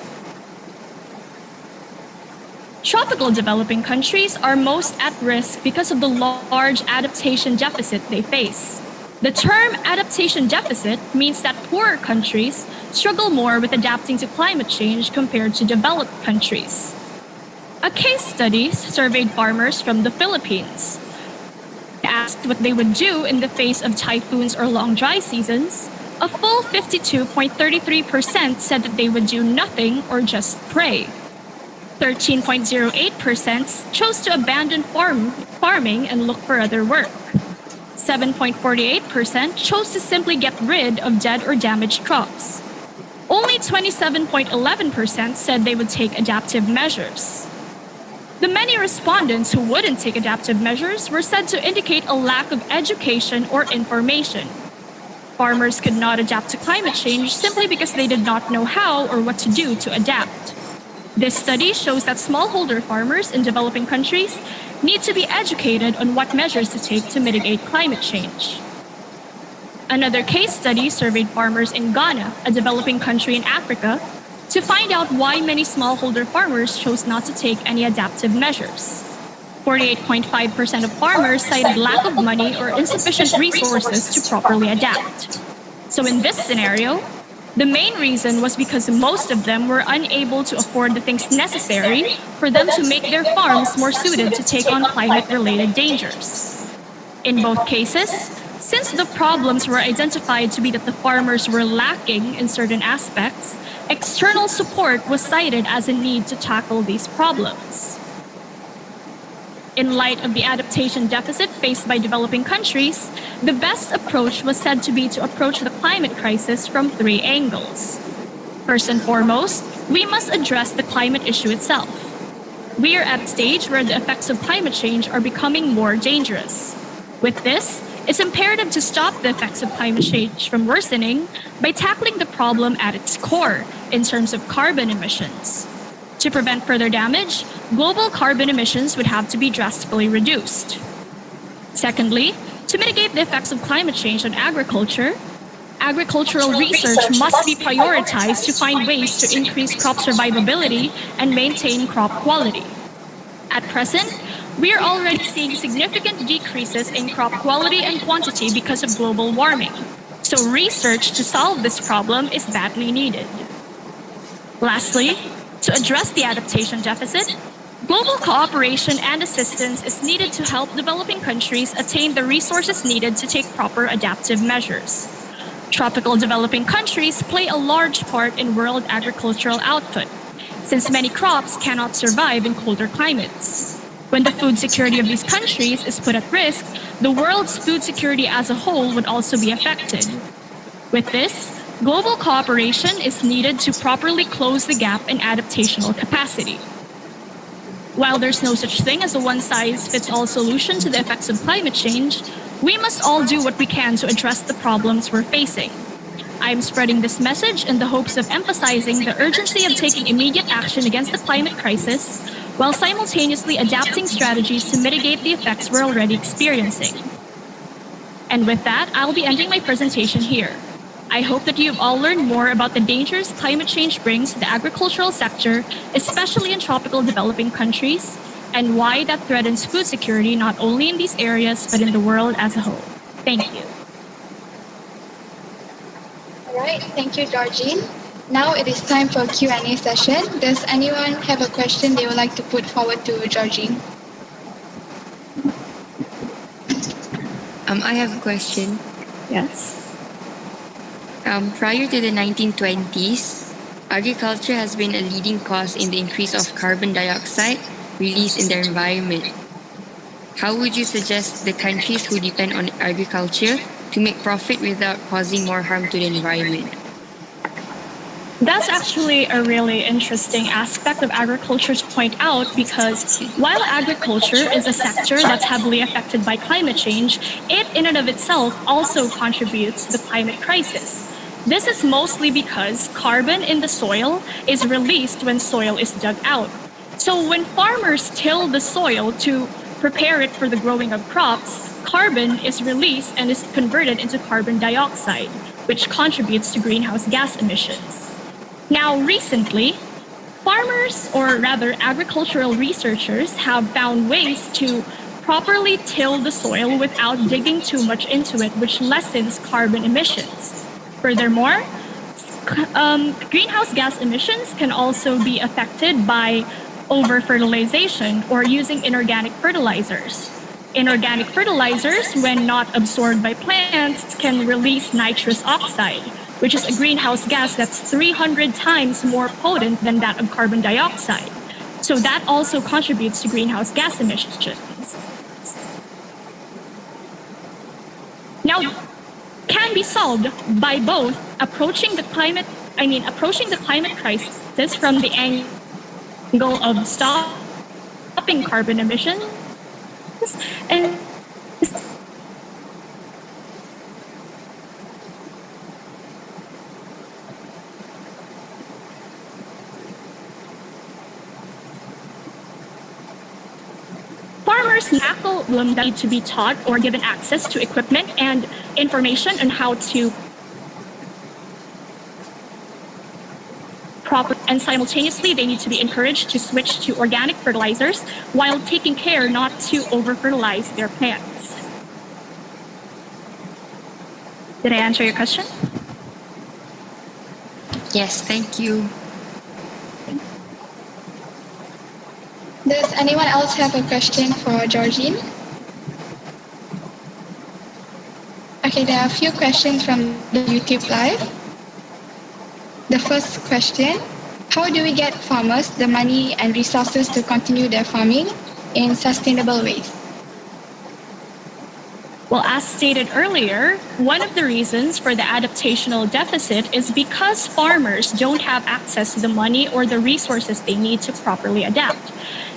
Tropical developing countries are most at risk because of the large adaptation deficit they face. The term adaptation deficit means that poorer countries struggle more with adapting to climate change compared to developed countries. A case study surveyed farmers from the Philippines. Asked what they would do in the face of typhoons or long dry seasons, a full 52.33% said that they would do nothing or just pray. 13.08% chose to abandon farming and look for other work. 7.48% chose to simply get rid of dead or damaged crops. Only 27.11% said they would take adaptive measures. The many respondents who wouldn't take adaptive measures were said to indicate a lack of education or information. Farmers could not adapt to climate change simply because they did not know how or what to do to adapt. This study shows that smallholder farmers in developing countries need to be educated on what measures to take to mitigate climate change. Another case study surveyed farmers in Ghana, a developing country in Africa, to find out why many smallholder farmers chose not to take any adaptive measures. 48.5% of farmers cited lack of money or insufficient resources to properly adapt. So in this scenario, the main reason was because most of them were unable to afford the things necessary for them to make their farms more suited to take on climate-related dangers. In both cases, since the problems were identified to be that the farmers were lacking in certain aspects, external support was cited as a need to tackle these problems. In light of the adaptation deficit faced by developing countries, the best approach was said to be to approach the climate crisis from 3 angles. First and foremost, we must address the climate issue itself. We are at a stage where the effects of climate change are becoming more dangerous. With this, it's imperative to stop the effects of climate change from worsening by tackling the problem at its core in terms of carbon emissions. To prevent further damage, global carbon emissions would have to be drastically reduced. Secondly, to mitigate the effects of climate change on agriculture, agricultural research must be prioritized to find ways to increase crop survivability and maintain crop quality. At present, we are already seeing significant decreases in crop quality and quantity because of global warming. So research to solve this problem is badly needed. Lastly, to address the adaptation deficit, global cooperation and assistance is needed to help developing countries attain the resources needed to take proper adaptive measures. Tropical developing countries play a large part in world agricultural output, since many crops cannot survive in colder climates. When the food security of these countries is put at risk, the world's food security as a whole would also be affected. With this, global cooperation is needed to properly close the gap in adaptational capacity. While there's no such thing as a one-size-fits-all solution to the effects of climate change, we must all do what we can to address the problems we're facing. I am spreading this message in the hopes of emphasizing the urgency of taking immediate action against the climate crisis, while simultaneously adapting strategies to mitigate the effects we're already experiencing. And with that, I'll be ending my presentation here. I hope that you've all learned more about the dangers climate change brings to the agricultural sector, especially in tropical developing countries, and why that threatens food security not only in these areas but in the world as a whole. Thank you. All right, thank you, Georgine. Now it is time for a Q&A session. Does anyone have a question they would like to put forward to Georgine? I have a question. Yes. Prior to the 1920s, agriculture has been a leading cause in the increase of carbon dioxide released in the environment. How would you suggest the countries who depend on agriculture to make profit without causing more harm to the environment? That's actually a really interesting aspect of agriculture to point out, because while agriculture is a sector that's heavily affected by climate change, it in and of itself also contributes to the climate crisis. This is mostly because carbon in the soil is released when soil is dug out. So when farmers till the soil to prepare it for the growing of crops, carbon is released and is converted into carbon dioxide, which contributes to greenhouse gas emissions. Now, recently, farmers, or rather agricultural researchers, have found ways to properly till the soil without digging too much into it, which lessens carbon emissions. Furthermore, greenhouse gas emissions can also be affected by over-fertilization or using inorganic fertilizers. Inorganic fertilizers, when not absorbed by plants, can release nitrous oxide, which is a greenhouse gas that's 300 times more potent than that of carbon dioxide. So that also contributes to greenhouse gas emissions. Now, can be solved by both approaching the climate crisis from the angle of stopping carbon emissions and farmers tackle them that need to be taught or given access to equipment and information on how to proper, and simultaneously they need to be encouraged to switch to organic fertilizers while taking care not to over-fertilize their plants. Did I answer your question? Yes, thank you. Does anyone else have a question for Georgine? Okay, there are a few questions from the YouTube Live. The first question, how do we get farmers the money and resources to continue their farming in sustainable ways? Well, as stated earlier, one of the reasons for the adaptational deficit is because farmers don't have access to the money or the resources they need to properly adapt.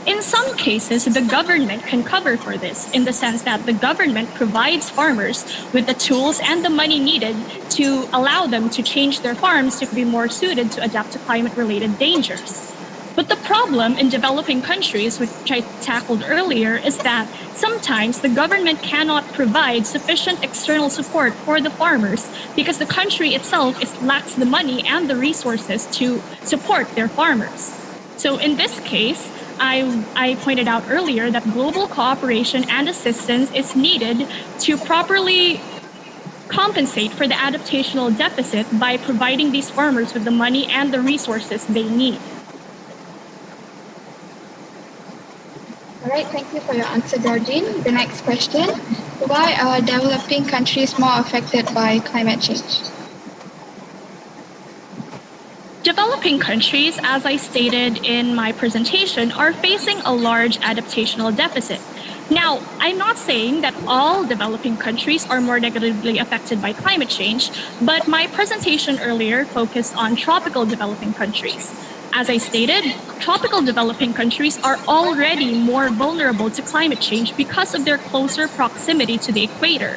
In some cases, the government can cover for this, in the sense that the government provides farmers with the tools and the money needed to allow them to change their farms to be more suited to adapt to climate-related dangers. But the problem in developing countries, which I tackled earlier, is that sometimes the government cannot provide sufficient external support for the farmers because the country itself lacks the money and the resources to support their farmers. So in this case, I pointed out earlier that global cooperation and assistance is needed to properly compensate for the adaptational deficit by providing these farmers with the money and the resources they need. All right, thank you for your answer, Georgine. The next question, why are developing countries more affected by climate change? Developing countries, as I stated in my presentation, are facing a large adaptational deficit. Now, I'm not saying that all developing countries are more negatively affected by climate change, but my presentation earlier focused on tropical developing countries. As I stated, tropical developing countries are already more vulnerable to climate change because of their closer proximity to the equator,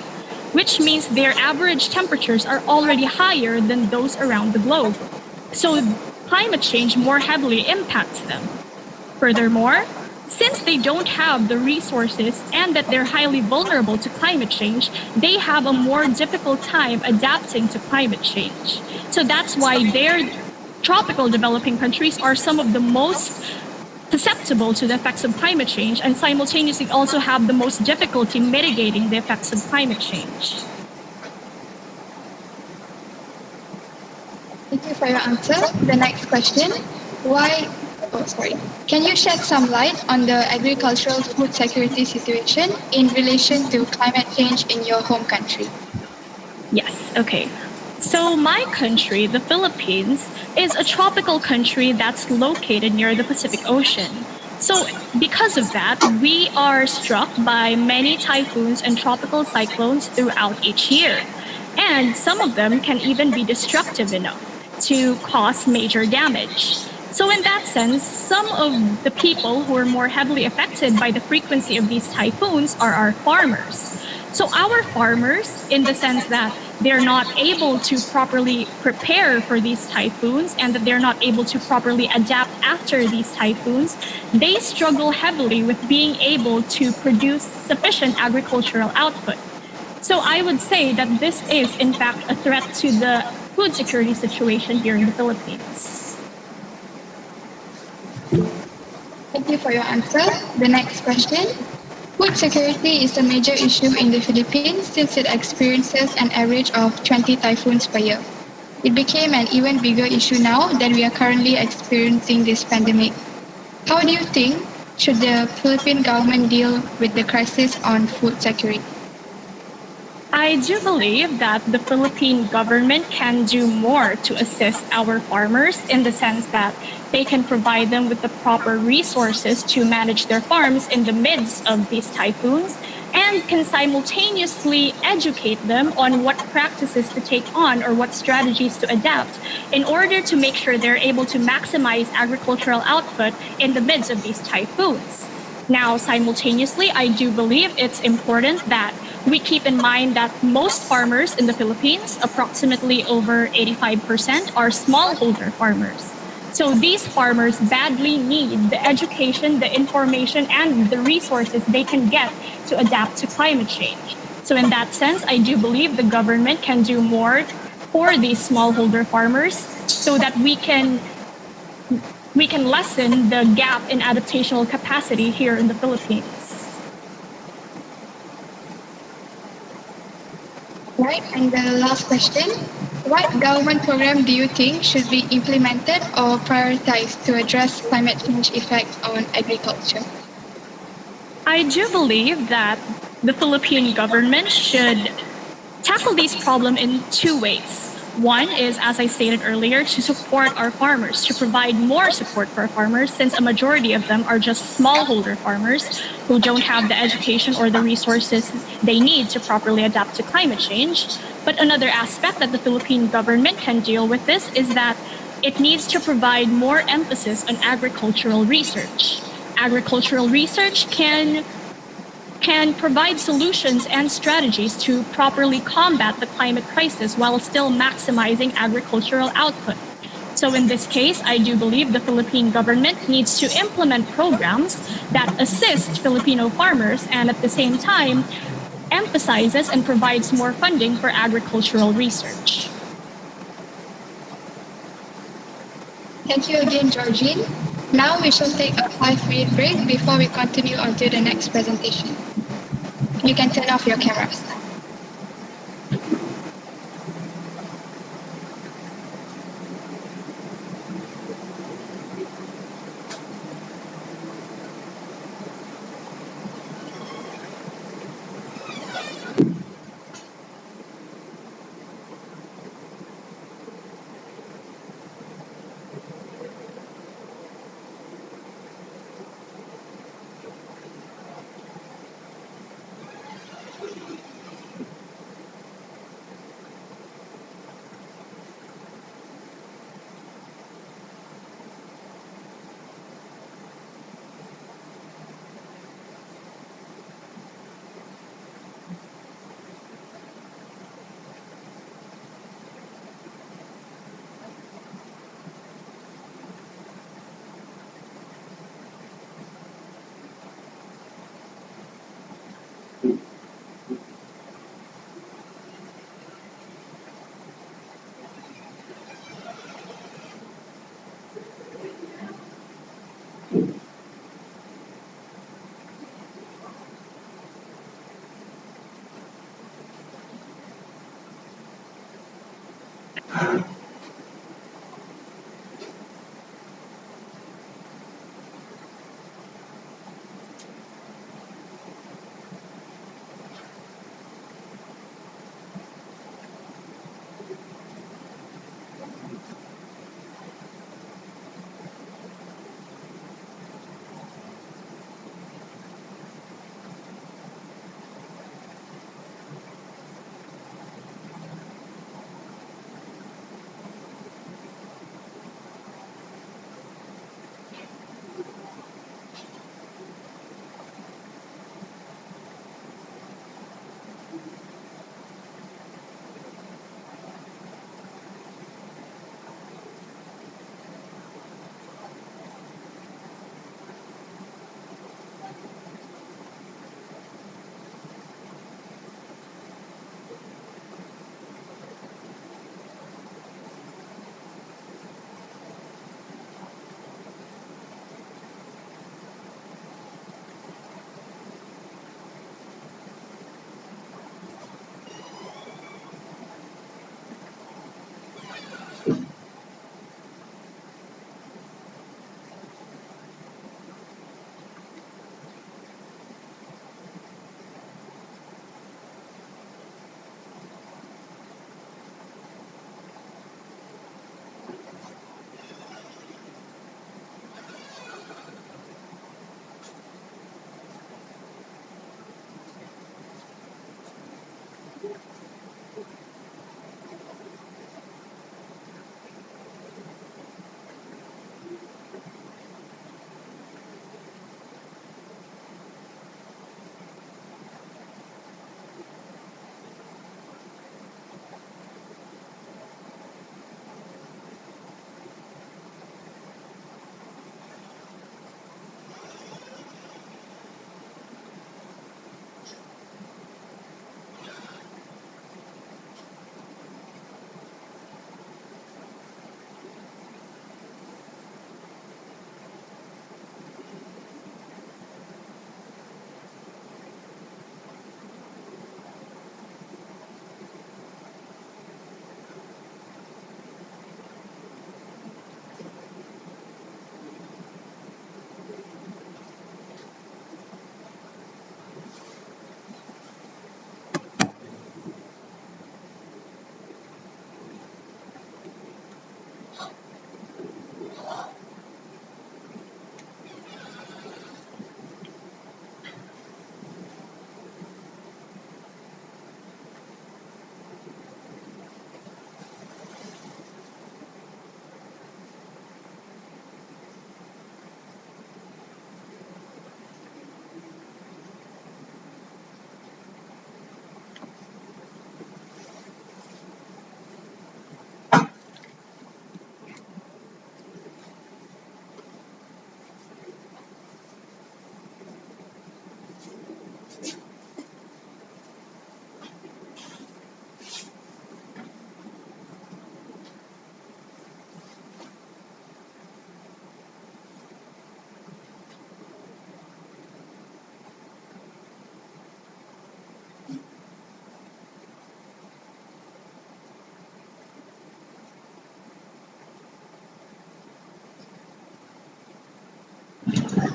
which means their average temperatures are already higher than those around the globe. So climate change more heavily impacts them. Furthermore, since they don't have the resources and that they're highly vulnerable to climate change, they have a more difficult time adapting to climate change. So that's why their tropical developing countries are some of the most susceptible to the effects of climate change and simultaneously also have the most difficulty mitigating the effects of climate change. Thank you for your answer. The next question, can you shed some light on the agricultural food security situation in relation to climate change in your home country? Yes, okay. So my country, the Philippines, is a tropical country that's located near the Pacific Ocean. So because of that, we are struck by many typhoons and tropical cyclones throughout each year. And some of them can even be destructive enough to cause major damage. So in that sense, some of the people who are more heavily affected by the frequency of these typhoons are our farmers. So our farmers, in the sense that they're not able to properly prepare for these typhoons and that they're not able to properly adapt after these typhoons, they struggle heavily with being able to produce sufficient agricultural output. So I would say that this is, in fact, a threat to the food security situation here in the Philippines. Thank you for your answer. The next question. Food security is a major issue in the Philippines since it experiences an average of 20 typhoons per year. It became an even bigger issue now that we are currently experiencing this pandemic. How do you think should the Philippine government deal with the crisis on food security? I do believe that the Philippine government can do more to assist our farmers in the sense that they can provide them with the proper resources to manage their farms in the midst of these typhoons and can simultaneously educate them on what practices to take on or what strategies to adapt in order to make sure they're able to maximize agricultural output in the midst of these typhoons. Now, simultaneously, I do believe it's important that we keep in mind that most farmers in the Philippines, approximately over 85%, are smallholder farmers. So these farmers badly need the education, the information, and the resources they can get to adapt to climate change. So in that sense, I do believe the government can do more for these smallholder farmers so that we can lessen the gap in adaptational capacity here in the Philippines. Right, and the last question. What government program do you think should be implemented or prioritized to address climate change effects on agriculture? I do believe that the Philippine government should tackle these problems in two ways. One is, as I stated earlier, to support our farmers, to provide more support for our farmers, since a majority of them are just smallholder farmers who don't have the education or the resources they need to properly adapt to climate change. But another aspect that the Philippine government can deal with this is that it needs to provide more emphasis on agricultural research. Agricultural research can provide solutions and strategies to properly combat the climate crisis while still maximizing agricultural output. So in this case, I do believe the Philippine government needs to implement programs that assist Filipino farmers and at the same time emphasizes and provides more funding for agricultural research. Thank you again, Georgine. Now we shall take a 5-minute break before we continue on to the next presentation. You can turn off your cameras.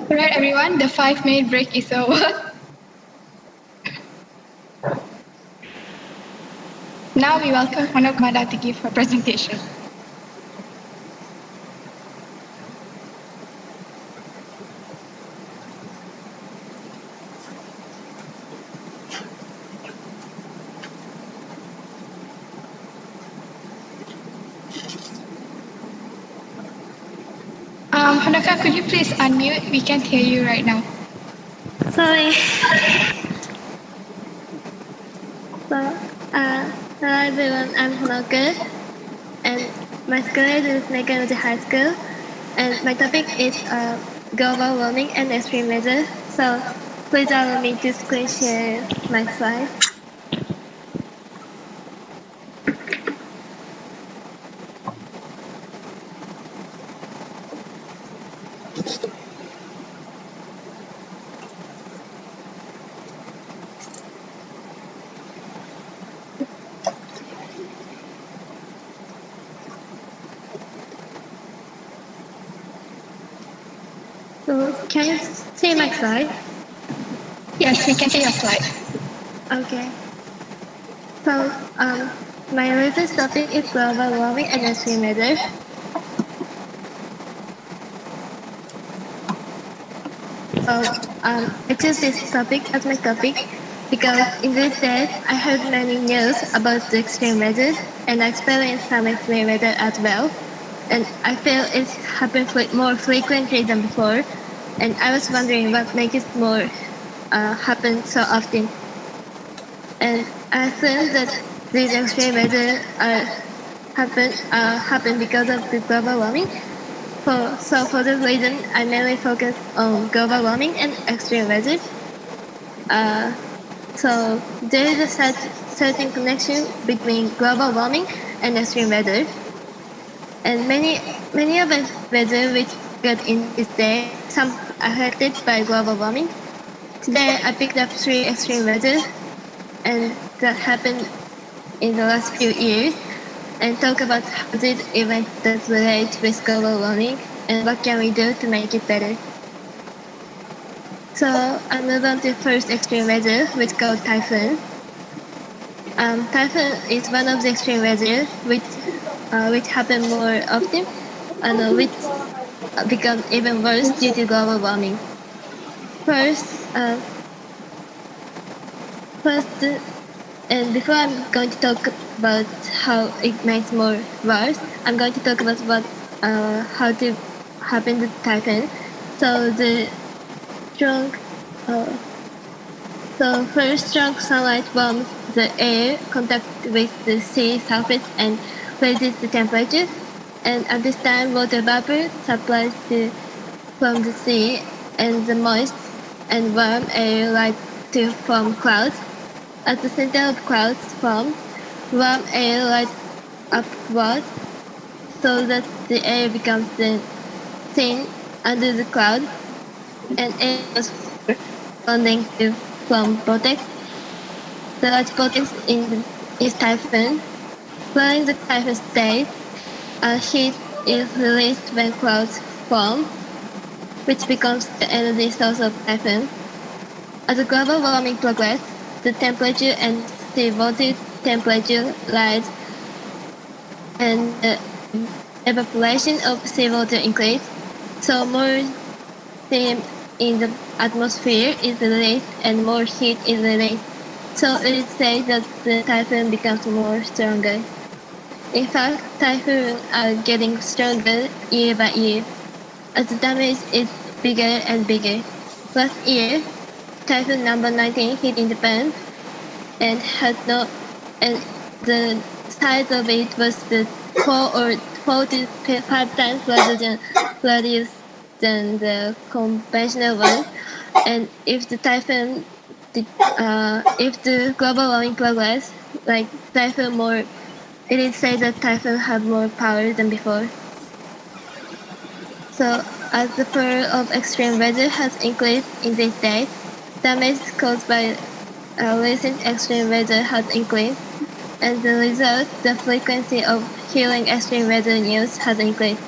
Alright, everyone, the 5-minute break is over. Now we welcome Honok Mada to give her presentation. Honoka, could you please unmute? We can't hear you right now. Sorry. Hello everyone, I'm Honoka, and my school is Meganuji High School, and my topic is global warming and extreme weather. So please allow me to screen share my slide. So can you see my slide? Yes, we can see your slide. Okay. So my research topic is global warming and extreme weather. So I chose this topic as my topic because in these days I heard many news about the extreme weather and I experienced some extreme weather as well. And I feel it happens more frequently than before. And I was wondering what makes it more happen so often. And I assume that these extreme weather happen because of the global warming. So for this reason, I mainly focus on global warming and extreme weather. So there is a certain connection between global warming and extreme weather. And many of the weather which got in this day, some are affected by global warming. Today I picked up 3 extreme weather and that happened in the last few years and talk about how these events that relate with global warming and what can we do to make it better. So I'll move on to first extreme weather, which is called typhoon. Typhoon is one of the extreme weather which happen more often and which become even worse due to global warming. First, and before I'm going to talk about how it makes more worse, I'm going to talk about how to happen to typhoon. So the strong, so first strong sunlight warms the air contact with the sea surface and raises the temperature. And at this time, water vapor supplies from the sea and the moist and warm air rise to form clouds. At the center of clouds form, warm air rises upward so that the air becomes thin under the cloud and air goes surrounding to form vortex. The large vortex is typhoon. During the typhoon state, heat is released when clouds form, which becomes the energy source of typhoon. As the global warming progresses, the temperature and sea water temperature rise and the evaporation of seawater increase, so more steam in the atmosphere is released and more heat is released. So it is said that the typhoon becomes more stronger. In fact, typhoons are getting stronger year by year as the damage is bigger and bigger. Last year, typhoon number 19 hit in Japan and the size of it was the 4 to 5 times larger than the conventional one. And if the if the global warming progress, like typhoon more, it is said that typhoon have more power than before. So as the power of extreme weather has increased in these days, damage caused by recent extreme weather has increased. As a result, the frequency of hearing extreme weather news has increased.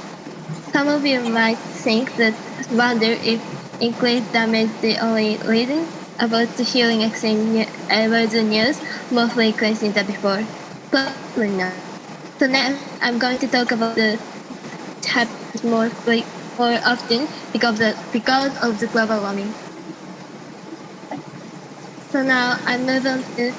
Some of you might wonder if increase damage the only reason about the hearing exchange was the news more frequently than before. Probably not. So next, I'm going to talk about the happens more often because of the global warming. So now I'm moving to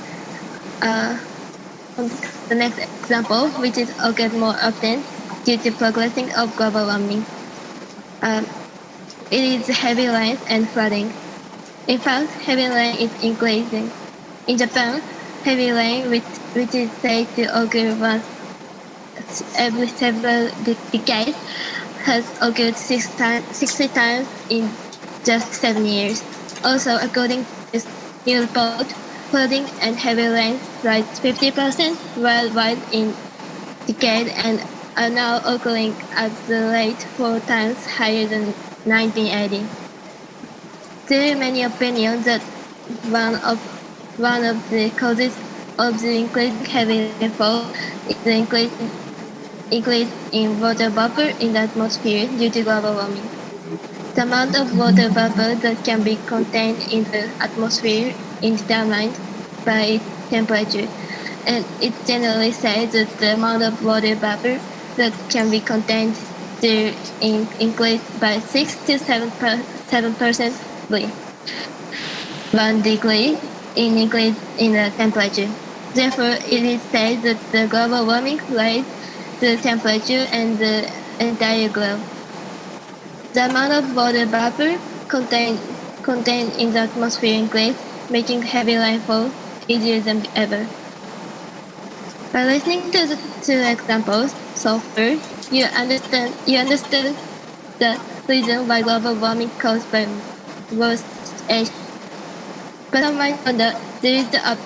the next example, which is occurred more often due to progressing of global warming. It is heavy rains and flooding. In fact, heavy rain is increasing. In Japan, heavy rain, which is said to occur once every several decades, has occurred 60 times in just 7 years. Also, according to this new report, flooding and heavy rains rise 50% worldwide in decade and are now occurring at the rate 4 times higher than 1980. There are many opinions that one of the causes of the increasing heavy rainfall is the increase in water vapor in the atmosphere due to global warming. The amount of water vapor that can be contained in the atmosphere is determined by its temperature, and it's generally said that the amount of water vapor that can be contained there increased by 6 to 7% 1 degree in increase in the temperature. Therefore, it is said that the global warming raised the temperature and the entire globe. The amount of water vapor contained in the atmosphere increased, making heavy rainfall easier than ever. By listening to the two examples so far, you understood the reason why global warming caused by worst age. But some might wonder, there is the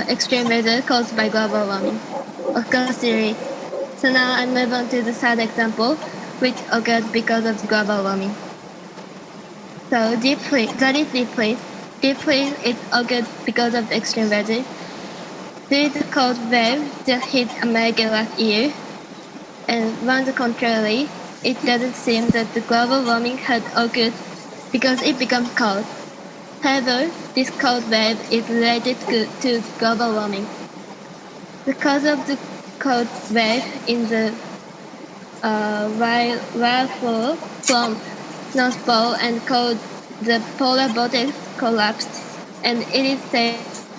extreme weather caused by global warming. Of course there is. So now I move on to the third example, which occurred because of global warming. So deep freeze. Deep freeze is occurred because of extreme weather. There is a cold wave that hit America last year, and on the contrary, it doesn't seem that the global warming had occurred because it became cold. However, this cold wave is related to global warming. The cause of the cold wave in the wild flow from North Pole and called the polar vortex collapsed, and it is said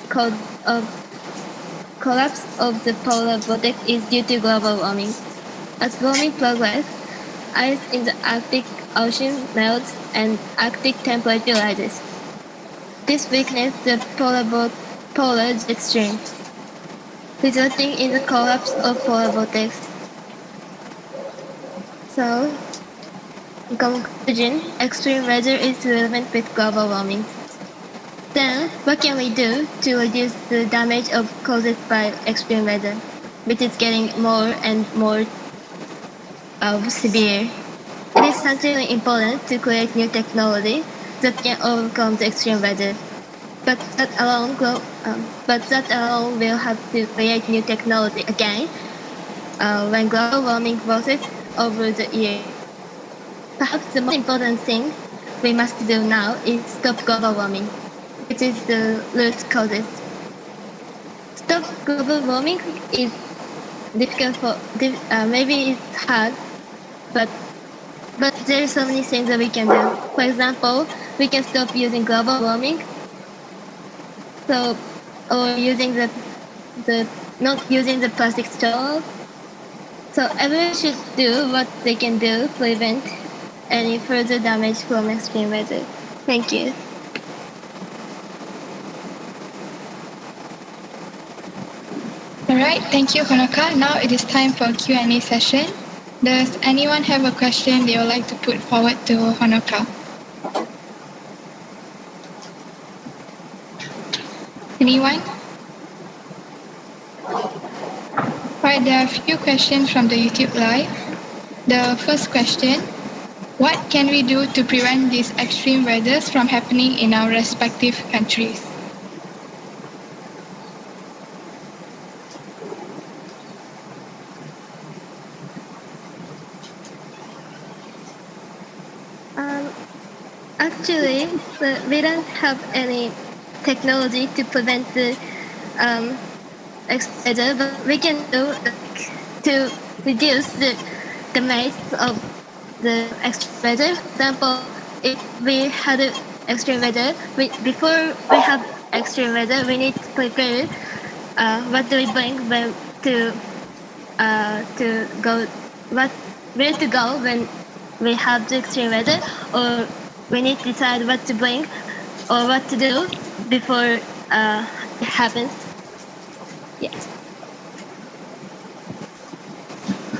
called collapse of the polar vortex is due to global warming. As warming progresses, ice in the Arctic Ocean melts and Arctic temperature rises. This weakens the polar jet stream, resulting in the collapse of polar vortex. So, in conclusion, extreme weather is relevant with global warming. Then, what can we do to reduce the damage caused by extreme weather, which is getting more and more severe? It is certainly important to create new technology that can overcome the extreme weather. But that alone will have to create new technology again when global warming process over the years. Perhaps the most important thing we must do now is stop global warming, which is the root causes. Stop global warming is difficult maybe it's hard, but there are so many things that we can do. For example, we can stop using global warming, or using the not using the plastic straw. So everyone should do what they can do to prevent any further damage from extreme weather. Thank you. Alright, thank you, Honoka. Now it is time for Q&A session. Does anyone have a question they would like to put forward to Honoka? Anyone? Alright, there are a few questions from the YouTube Live. The first question, what can we do to prevent these extreme weathers from happening in our respective countries? Actually, we don't have any technology to prevent the extreme weather, but we can do to reduce the damage of the extreme weather. For example, if we had extreme weather, before we have extreme weather, we need to prepare what do we bring when to go, what where to go when we have the extreme weather, or we need to decide what to bring or what to do before it happens. Yeah.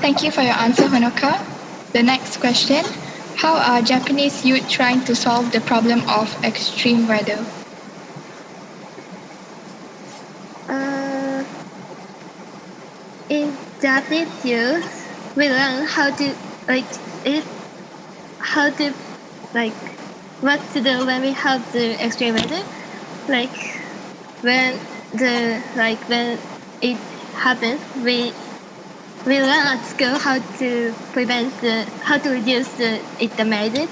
Thank you for your answer, Honoka. The next question: how are Japanese youth trying to solve the problem of extreme weather? In Japanese youth, we learn how to like if how to like what to do when we have the extreme weather. Like when when it happens, we learn at school how to how to reduce it damage.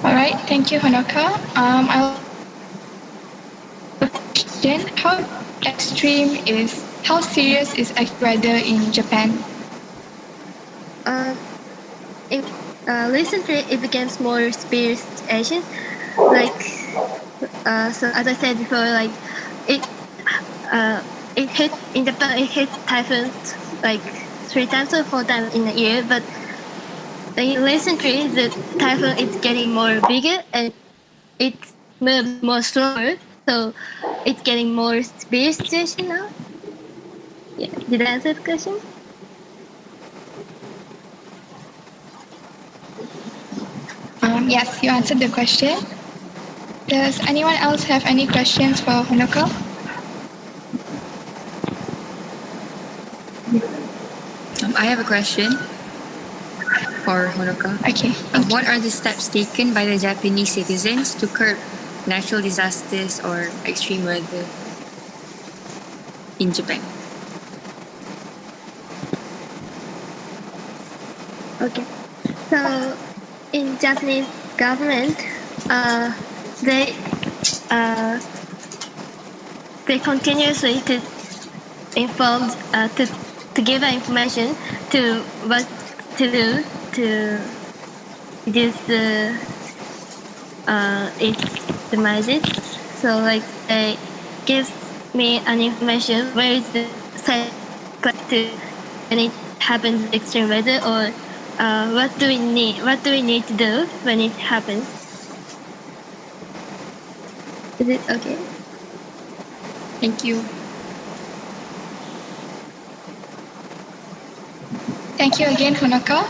All right, thank you, Honoka. I'll question: how serious is extreme weather in Japan? Um, in, Recently, it becomes more severe situations. Like so, as I said before, like it it hit in Japan. It hit typhoons like 3 times or 4 times in a year, but recently the typhoon is getting more bigger and it moves more slower, so it's getting more severe situation now. Yeah, did I answer the question? Yes, you answered the question. Does anyone else have any questions for Honoka? I have a question for Honoka. Okay, thank What you. are the steps taken by the Japanese citizens to curb natural disasters or extreme weather in Japan? Okay, so in Japanese government, they uh, they continuously to inform to give information to what to do to reduce its damages. So like they give me an information where is the safe place to when it happens extreme weather, or what do we need to do when it happens. Is it okay? Thank you. Thank you again, Honoka.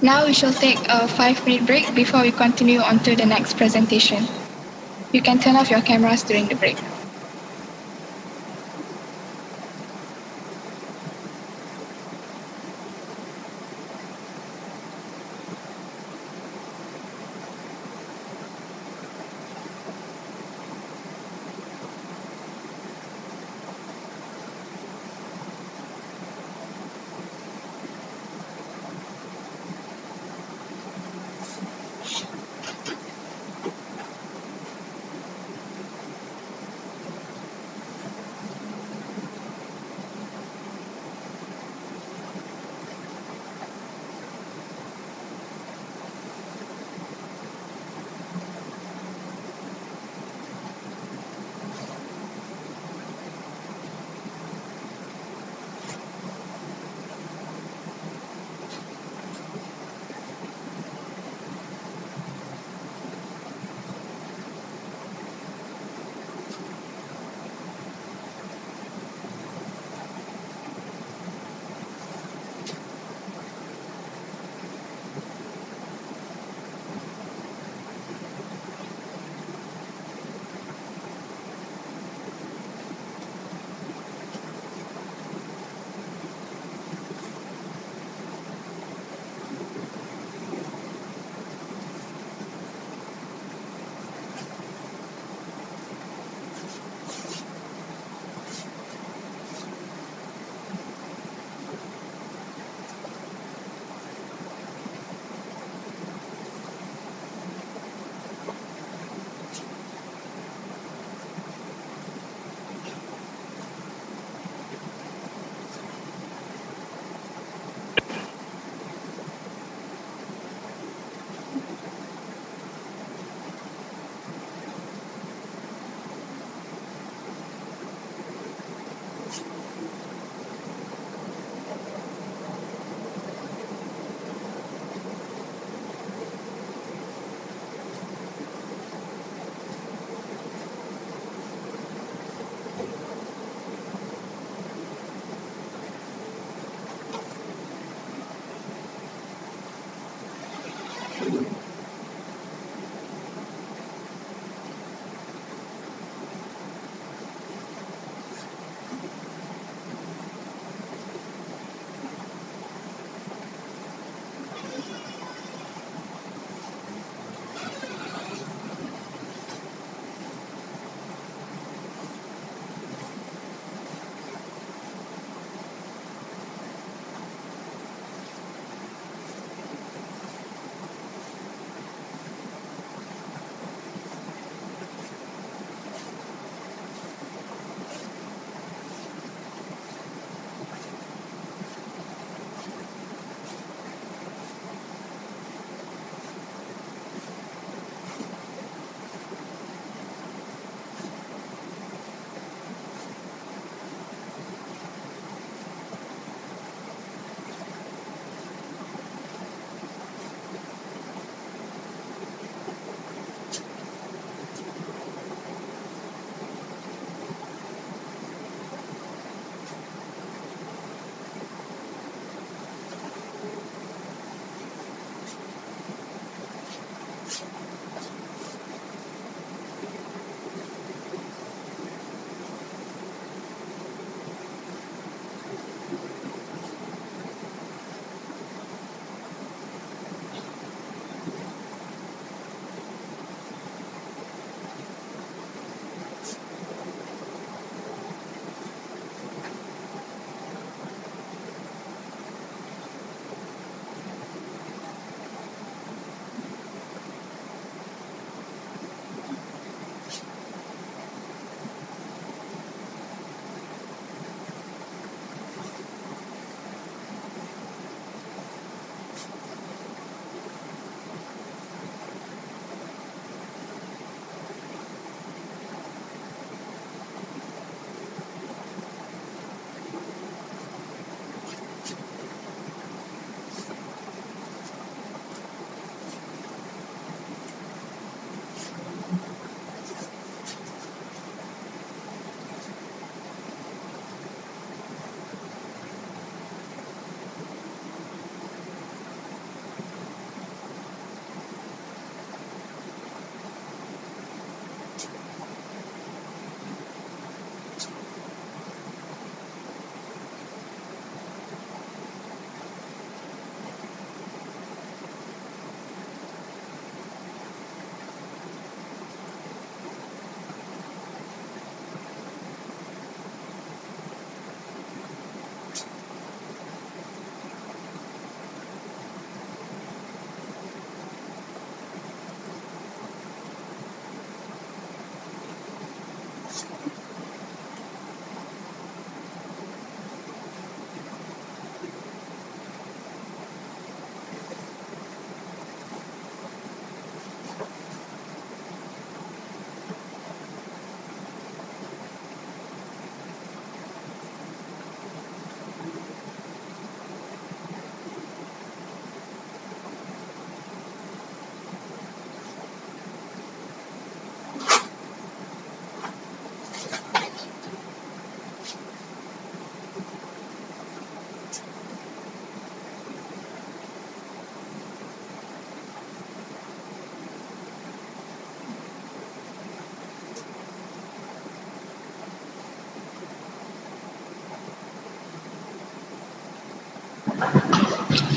Now we shall take a 5-minute break before we continue on to the next presentation. You can turn off your cameras during the break.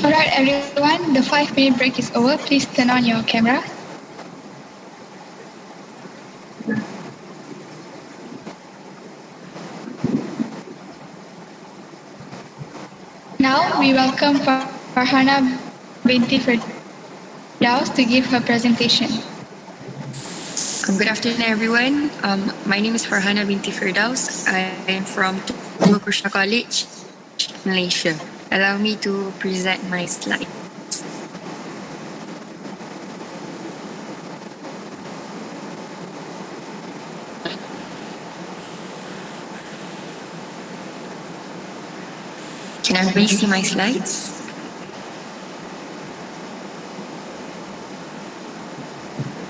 Alright everyone, the 5-minute break is over. Please turn on your cameras. Now we welcome Farhana binti Firdaus to give her presentation. Good afternoon, everyone. My name is Farhana binti Firdaus. I am from Tunggal Krishna College, Malaysia. Allow me to present my slides. Can everybody see my slides?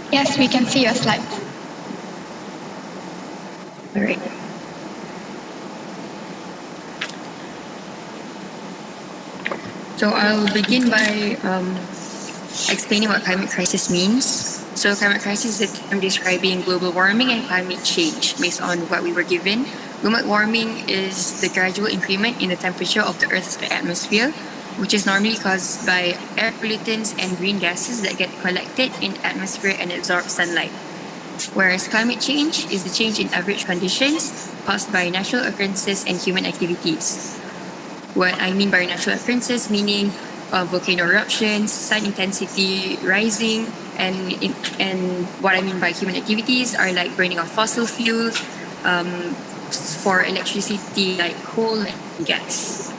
Yes, we can see your slides. All right. So I'll begin by explaining what climate crisis means. So climate crisis is a term describing global warming and climate change based on what we were given. Global warming is the gradual increment in the temperature of the Earth's atmosphere, which is normally caused by air pollutants and green gases that get collected in atmosphere and absorb sunlight. Whereas climate change is the change in average conditions caused by natural occurrences and human activities. What I mean by natural occurrences, meaning volcano eruptions, sun intensity rising, and what I mean by human activities are like burning of fossil fuel, for electricity like coal and gas.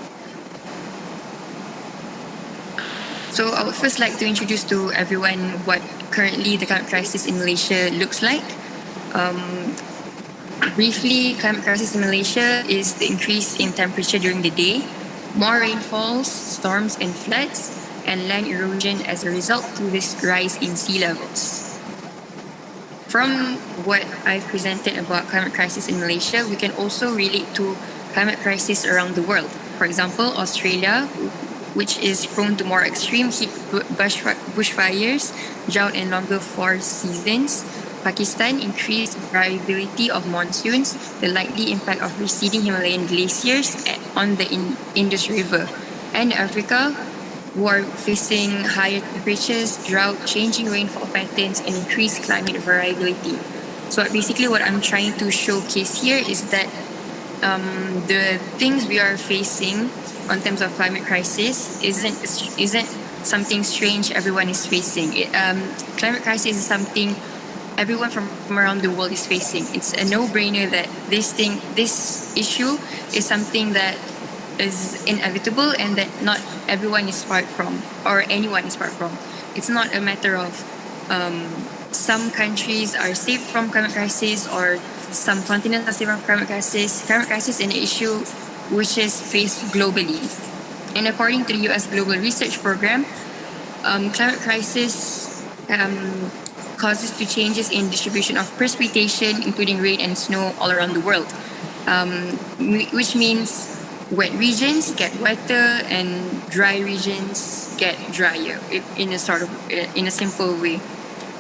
So I would first like to introduce to everyone what currently the climate crisis in Malaysia looks like. Briefly, climate crisis in Malaysia is the increase in temperature during the day, more rainfalls, storms and floods, and land erosion as a result to this rise in sea levels. From what I've presented about climate crisis in Malaysia, we can also relate to climate crisis around the world. For example, Australia, which is prone to more extreme heat, bushfires, drought and longer forest seasons. Pakistan, increased variability of monsoons, the likely impact of receding Himalayan glaciers on the Indus River. And Africa, who are facing higher temperatures, drought, changing rainfall patterns, and increased climate variability. So basically what I'm trying to showcase here is that the things we are facing on terms of climate crisis isn't something strange everyone is facing. Climate crisis is something everyone from around the world is facing. It's a no-brainer that this issue is something that is inevitable and that not everyone is part from, or anyone is part from. It's not a matter of some countries are safe from climate crisis or some continents are safe from climate crisis. Climate crisis is an issue which is faced globally. And according to the US Global Research Program, climate crisis causes to changes in distribution of precipitation, including rain and snow all around the world, which means wet regions get wetter and dry regions get drier in a simple way.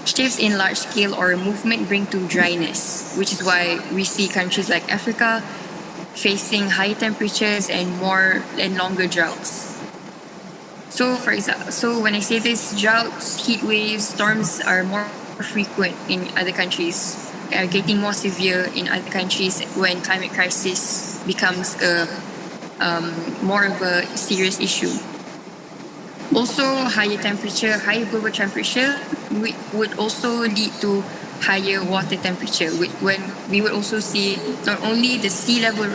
Shifts in large scale or movement bring to dryness, which is why we see countries like Africa facing high temperatures and more and longer droughts. So for example, when I say this, droughts, heat waves, storms are more frequent in other countries, are getting more severe in other countries when climate crisis becomes more of a serious issue. Also, higher global temperature would also lead to higher water temperature, when we would also see not only the sea level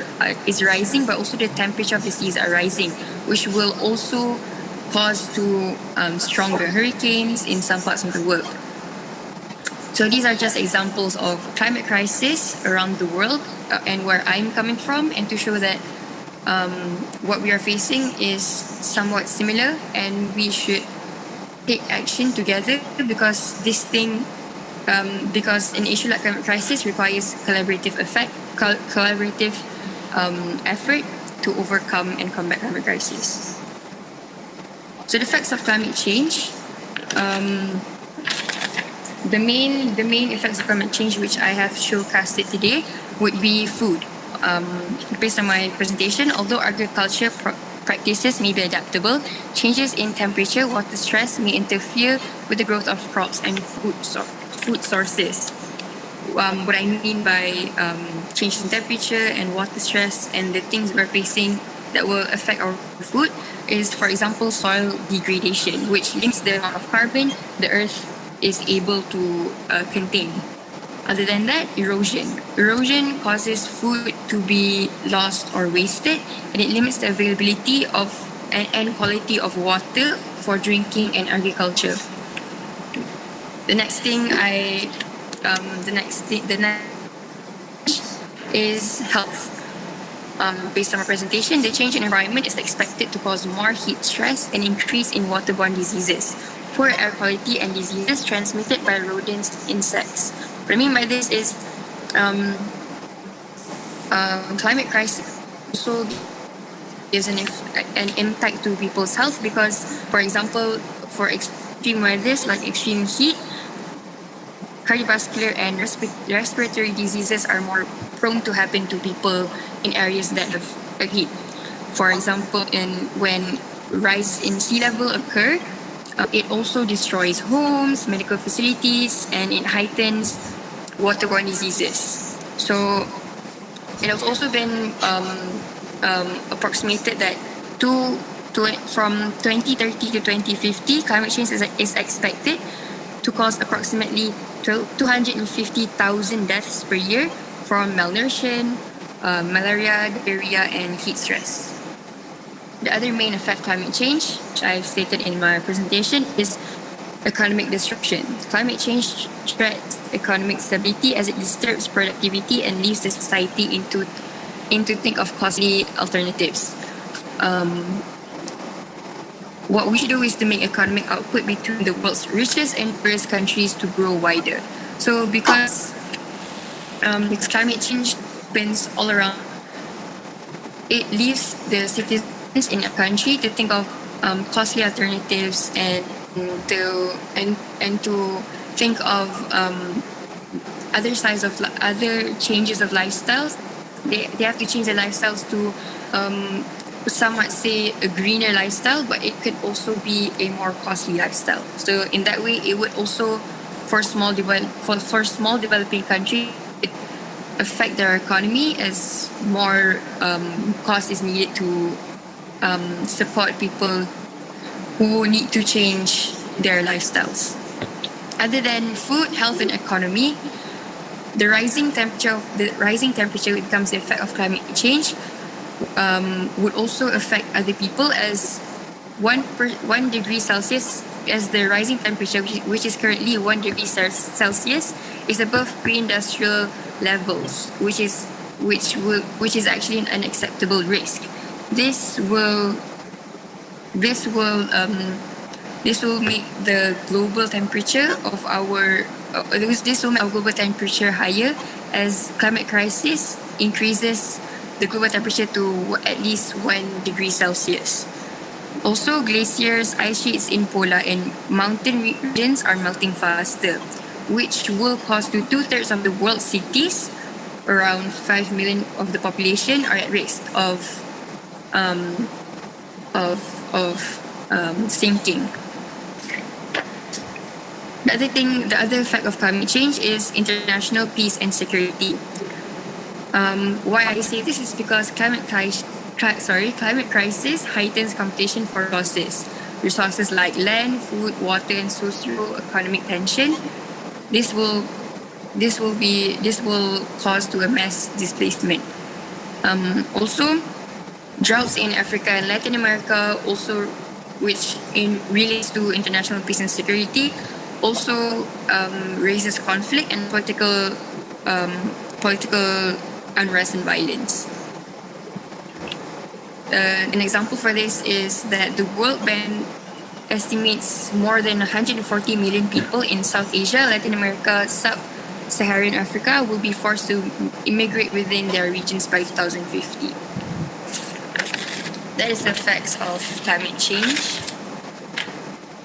is rising, but also the temperature of the seas are rising, which will also cause to stronger hurricanes in some parts of the world. So these are just examples of climate crisis around the world and where I'm coming from, and to show that what we are facing is somewhat similar and we should take action together, because because an issue like climate crisis requires collaborative effort to overcome and combat climate crisis. So the effects of climate change, the main effects of climate change which I have showcasted today would be food. Based on my presentation, although agriculture practices may be adaptable. Changes in temperature, water stress may interfere with the growth of crops and food sources. What I mean by changes in temperature and water stress and the things we're facing that will affect our food is, for example, soil degradation, which limits the amount of carbon the earth is able to contain. Other than that, erosion. Erosion causes food to be lost or wasted, and it limits the availability of and quality of water for drinking and agriculture. The next thing is health. Based on our presentation, the change in environment is expected to cause more heat stress and increase in waterborne diseases, poor air quality, and diseases transmitted by rodents, insects. What I mean by this is climate crisis also gives an impact to people's health because, for example, for extreme weather like extreme heat, cardiovascular and respiratory diseases are more prone to happen to people in areas that have heat. For example, when rise in sea level occur, it also destroys homes, medical facilities, and it heightens waterborne diseases. So it has also been approximated that from 2030 to 2050, climate change is expected to cause approximately 250,000 deaths per year from malnutrition, malaria, diarrhea, and heat stress. The other main effect of climate change, which I've stated in my presentation, is economic disruption. Climate change threats economic stability as it disturbs productivity and leaves the society into think of costly alternatives. What we should do is to make economic output between the world's richest and poorest countries to grow wider. So because climate change happens all around, it leaves the citizens in a country to think of costly alternatives and to think of other changes of lifestyles. They have to change their lifestyles to some might say a greener lifestyle, but it could also be a more costly lifestyle. So in that way, it would also for small developing countries affect their economy as more cost is needed to support people who need to change their lifestyles. Other than food, health, and economy, the rising temperature becomes the effect of climate change. Would also affect other people as 1 degree Celsius, as the rising temperature, which is currently 1 degree Celsius, is above pre-industrial levels, which is actually an unacceptable risk. This will make the global temperature of our global temperature higher as climate crisis increases the global temperature to at least 1 degree Celsius. Also, glaciers, ice sheets in polar and mountain regions are melting faster, which will cause 2/3 of the world's cities, around 5 million of the population, are at risk of sinking. The other effect of climate change is international peace and security. Why I say this is because climate crisis heightens competition for resources like land, food, water, and socio-economic tension. This will cause to a mass displacement. Also, droughts in Africa and Latin America, also which relates to international peace and security, also raises conflict and political unrest and violence. An example for this is that the World Bank estimates more than 140 million people in South Asia, Latin America, Sub-Saharan Africa will be forced to immigrate within their regions by 2050. That is the effects of climate change.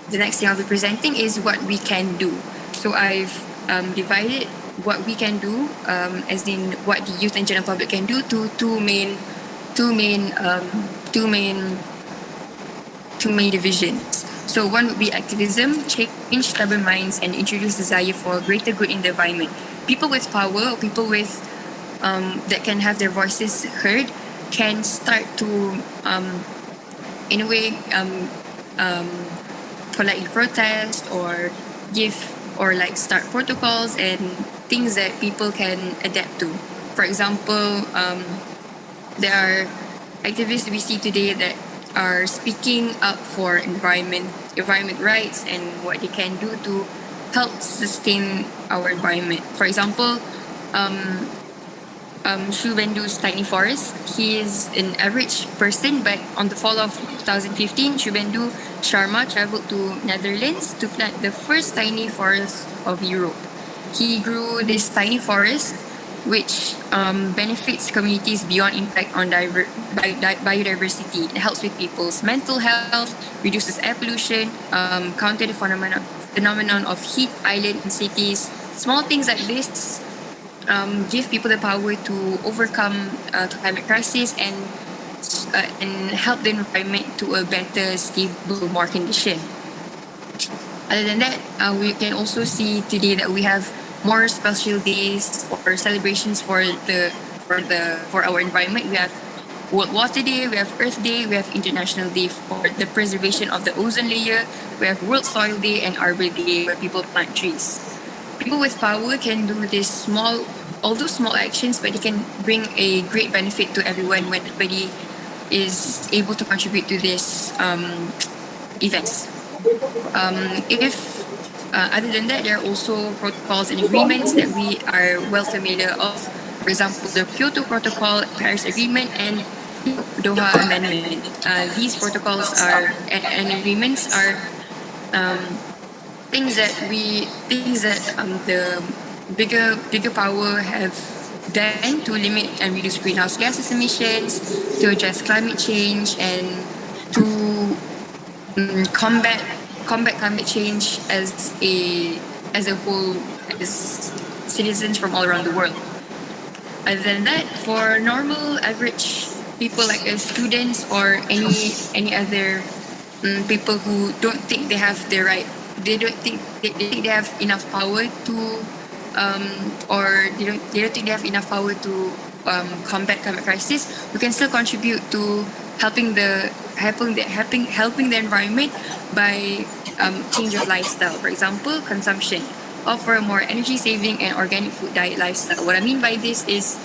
The next thing I'll be presenting is what we can do. So I've divided what we can do, as in what the youth and general public can do, to two main two main divisions. So one would be activism, change stubborn minds and introduce desire for greater good in the environment. People with power or people with that can have their voices heard can start to in a way politely protest or give or like start protocols and things that people can adapt to. For example, there are activists we see today that are speaking up for environment rights and what they can do to help sustain our environment. For example, Shubendu's tiny forest. He is an average person, but on the fall of 2015, Shubendu Sharma traveled to Netherlands to plant the first tiny forest of Europe. He grew this tiny forest, which benefits communities beyond impact on biodiversity. It helps with people's mental health, reduces air pollution, counter the phenomenon of heat island in cities. Small things like this give people the power to overcome climate crisis and help the environment to a better, stable, more condition. Other than that, we can also see today that we have more special days or celebrations for our environment. We have World Water Day, we have Earth Day, we have International Day for the preservation of the ozone layer, we have World Soil Day and Arbor Day where people plant trees. People with power can do these small actions, but they can bring a great benefit to everyone when everybody is able to contribute to these events. Other than that, there are also protocols and agreements that we are well familiar of. For example, the Kyoto Protocol, Paris Agreement, and Doha Amendment. These protocols and agreements are things that the bigger power have done to limit and reduce greenhouse gases emissions, to address climate change, and to combat climate change as a whole, as citizens from all around the world. Other than that, for normal average people like students or any other people who don't think they have the right, they think they have enough power to or they don't think they have enough power to combat climate crisis, we can still contribute to helping the environment by change of lifestyle. For example, consumption. Offer a more energy-saving and organic food diet lifestyle. What I mean by this is,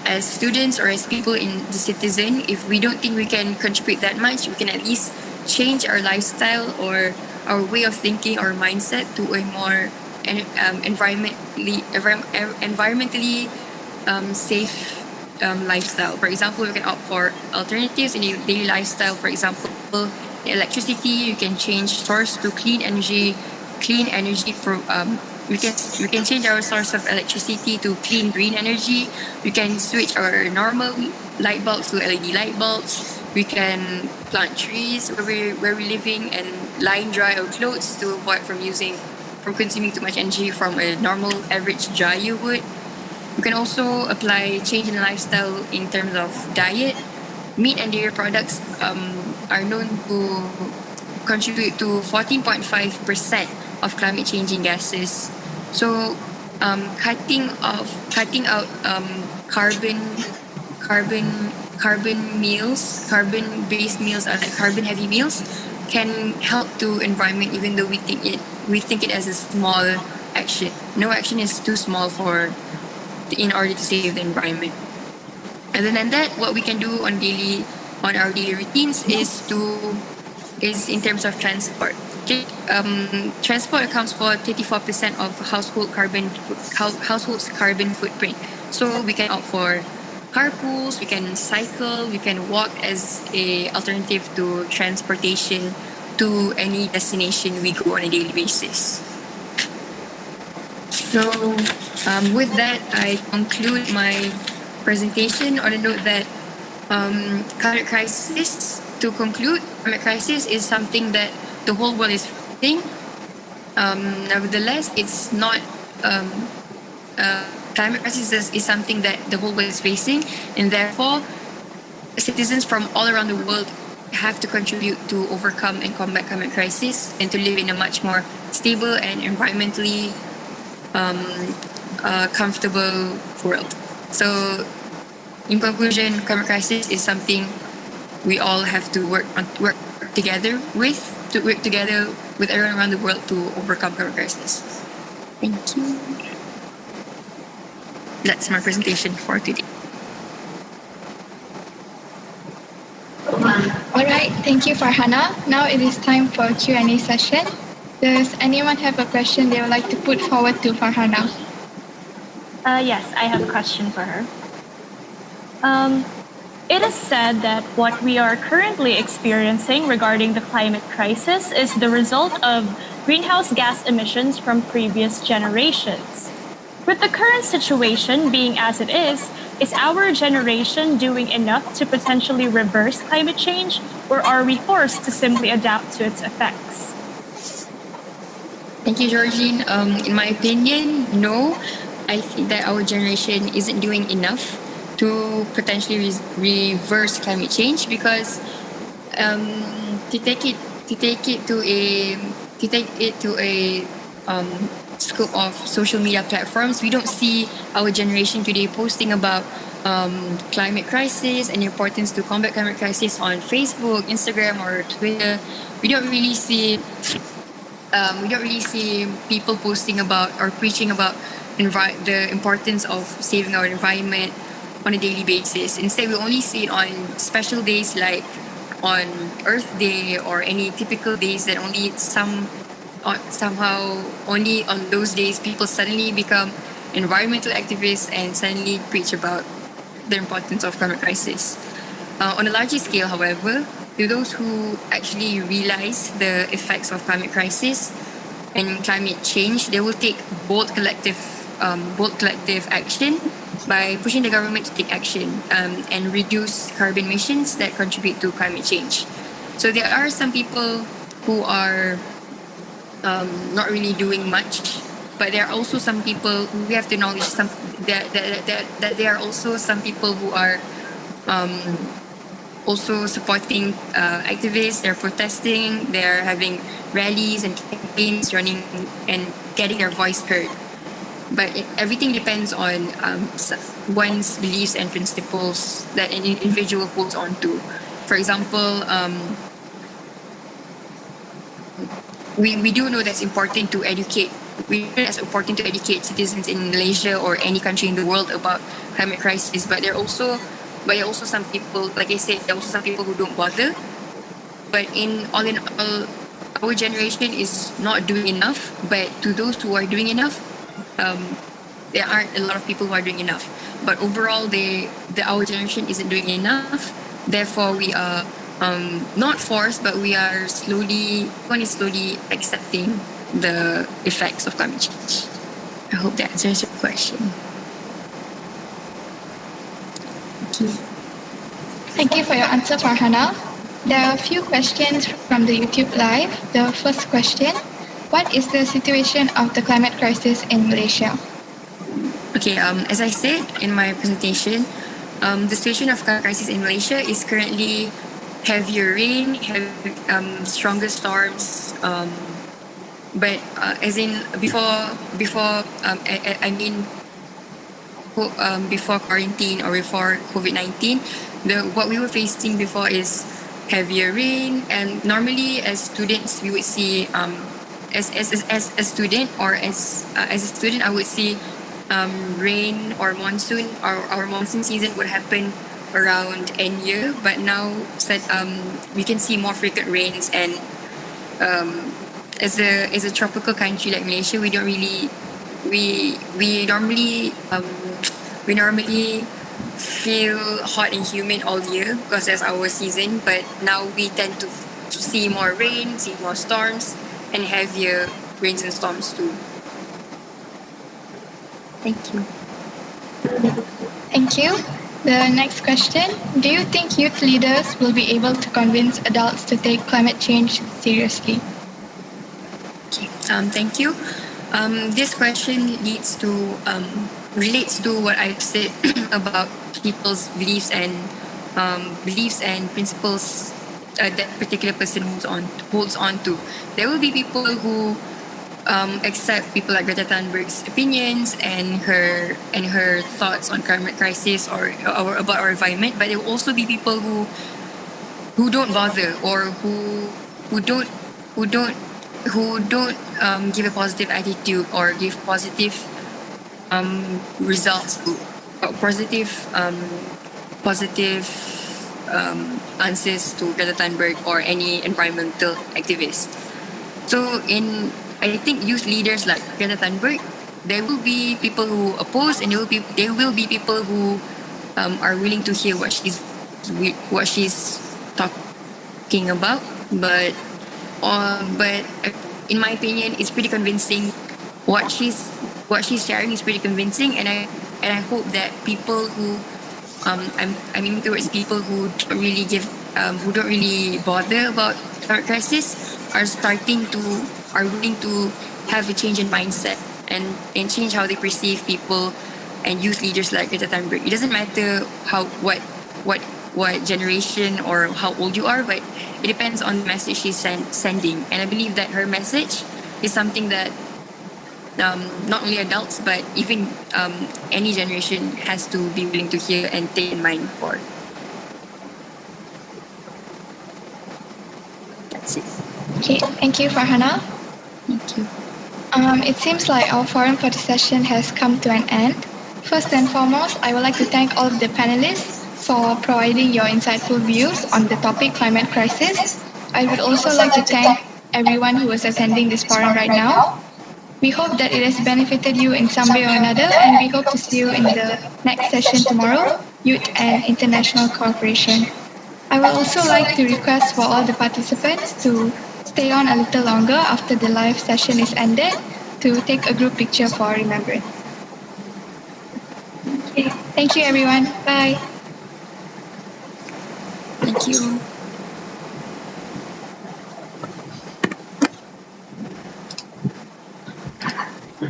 as students or as people in the citizen, if we don't think we can contribute that much, we can at least change our lifestyle or our way of thinking or mindset to a more environmentally safe lifestyle. For example, we can opt for alternatives in daily lifestyle. For example, electricity, you can change source to clean energy. We can change our source of electricity to clean green energy. We can switch our normal light bulbs to LED light bulbs. We can plant trees where we're living and line dry our clothes to avoid from consuming too much energy from a normal average dryer would. We can also apply change in lifestyle in terms of diet. Meat and dairy products are known to contribute to 14.5% of climate changing gases. So cutting out carbon-based meals or like carbon-heavy meals can help to environment, even though we think it as a small action. No action is too small in order to save the environment. Other than that, what we can do on our daily routines is in terms of transport. Transport accounts for 34% of households' carbon footprint. So we can opt for carpools, we can cycle, we can walk as a alternative to transportation to any destination we go on a daily basis. So with that, I conclude my presentation on a note that climate crisis is something that the whole world is facing. Nevertheless, it's not climate crisis is something that the whole world is facing, and therefore citizens from all around the world have to contribute to overcome and combat climate crisis and to live in a much more stable and environmentally comfortable world. So, in conclusion, climate crisis is something we all have to work together with everyone around the world to overcome climate crisis. Thank you. That's my presentation for today. All right, thank you, Farhana. Now it is time for Q&A session. Does anyone have a question they would like to put forward to Farhana? Yes, I have a question for her. It is said that what we are currently experiencing regarding the climate crisis is the result of greenhouse gas emissions from previous generations. With the current situation being as it is our generation doing enough to potentially reverse climate change, or are we forced to simply adapt to its effects? Thank you, Georgine. In my opinion, no. I think that our generation isn't doing enough to potentially reverse climate change because to take it to a scope of social media platforms, we don't see our generation today posting about climate crisis and the importance to combat climate crisis on Facebook, Instagram, or Twitter. We don't really see people posting about or preaching about the importance of saving our environment on a daily basis. Instead, we only see it on special days like on Earth Day or any typical days that only somehow only on those days people suddenly become environmental activists and suddenly preach about the importance of climate crisis. On a larger scale, however, to those who actually realize the effects of climate crisis and climate change, they will take bold collective action by pushing the government to take action and reduce carbon emissions that contribute to climate change. So there are some people who are not really doing much, but there are also some people we have to acknowledge that there are also some people who are also supporting activists. They're protesting, they're having rallies and campaigns running and getting their voice heard. But everything depends on one's beliefs and principles that an individual holds on to. For example, we do know that's important to educate. We know it's important to educate citizens in Malaysia or any country in the world about climate crisis. But there are also some people, like I said, there are also some people who don't bother. But all in all, our generation is not doing enough. But to those who are doing enough, there aren't a lot of people who are doing enough. But overall, our generation isn't doing enough. Therefore, we are not forced, but we are slowly accepting the effects of climate change. I hope that answers your question. Thank you. Thank you for your answer, Farhana. There are a few questions from the YouTube Live. The first question, what is the situation of the climate crisis in Malaysia? Okay, as I said in my presentation, the situation of climate crisis in Malaysia is currently heavier rain, stronger storms, but as in before quarantine or before COVID-19, what we were facing before is heavier rain, and normally as students we would see as a student I would see rain or monsoon, or our monsoon season would happen around end year, but now we can see more frequent rains, and as a tropical country like Malaysia, we normally feel hot and humid all year because that's our season, but now we tend to see more rain, see more storms, and heavier rains and storms too. Thank you. Thank you. The next question, do you think youth leaders will be able to convince adults to take climate change seriously? Okay. Thank you. This question relates to what I've said about people's beliefs and beliefs and principles that particular person holds on to. There will be people who accept people like Greta Thunberg's opinions and her thoughts on climate crisis or about our environment, but there will also be people who don't bother, or who don't who don't who don't give a positive attitude or give positive results to positive answers to Greta Thunberg or any environmental activist. So I think youth leaders like Greta Thunberg, there will be people who oppose, and there will be people who are willing to hear what she's talking about. But in my opinion, it's pretty convincing. What she's sharing is pretty convincing, and I hope that people who I'm aiming towards people who don't really bother about climate crisis are willing to have a change in mindset and change how they perceive people and youth leaders like Greta Thunberg. It doesn't matter what generation or how old you are, but it depends on the message she's sending. And I believe that her message is something that not only adults but even any generation has to be willing to hear and take in mind for. That's it. Okay, thank you, Farhana. Thank you. It seems like our forum for this session has come to an end. First and foremost, I would like to thank all of the panelists for providing your insightful views on the topic climate crisis. I would also like to thank everyone who is attending this forum right now. We hope that it has benefited you in some way or another, and we hope to see you in the next session tomorrow, Youth and International Cooperation. I would also like to request for all the participants to stay on a little longer after the live session is ended to take a group picture for remembrance. Okay, thank you everyone. Bye. Thank you.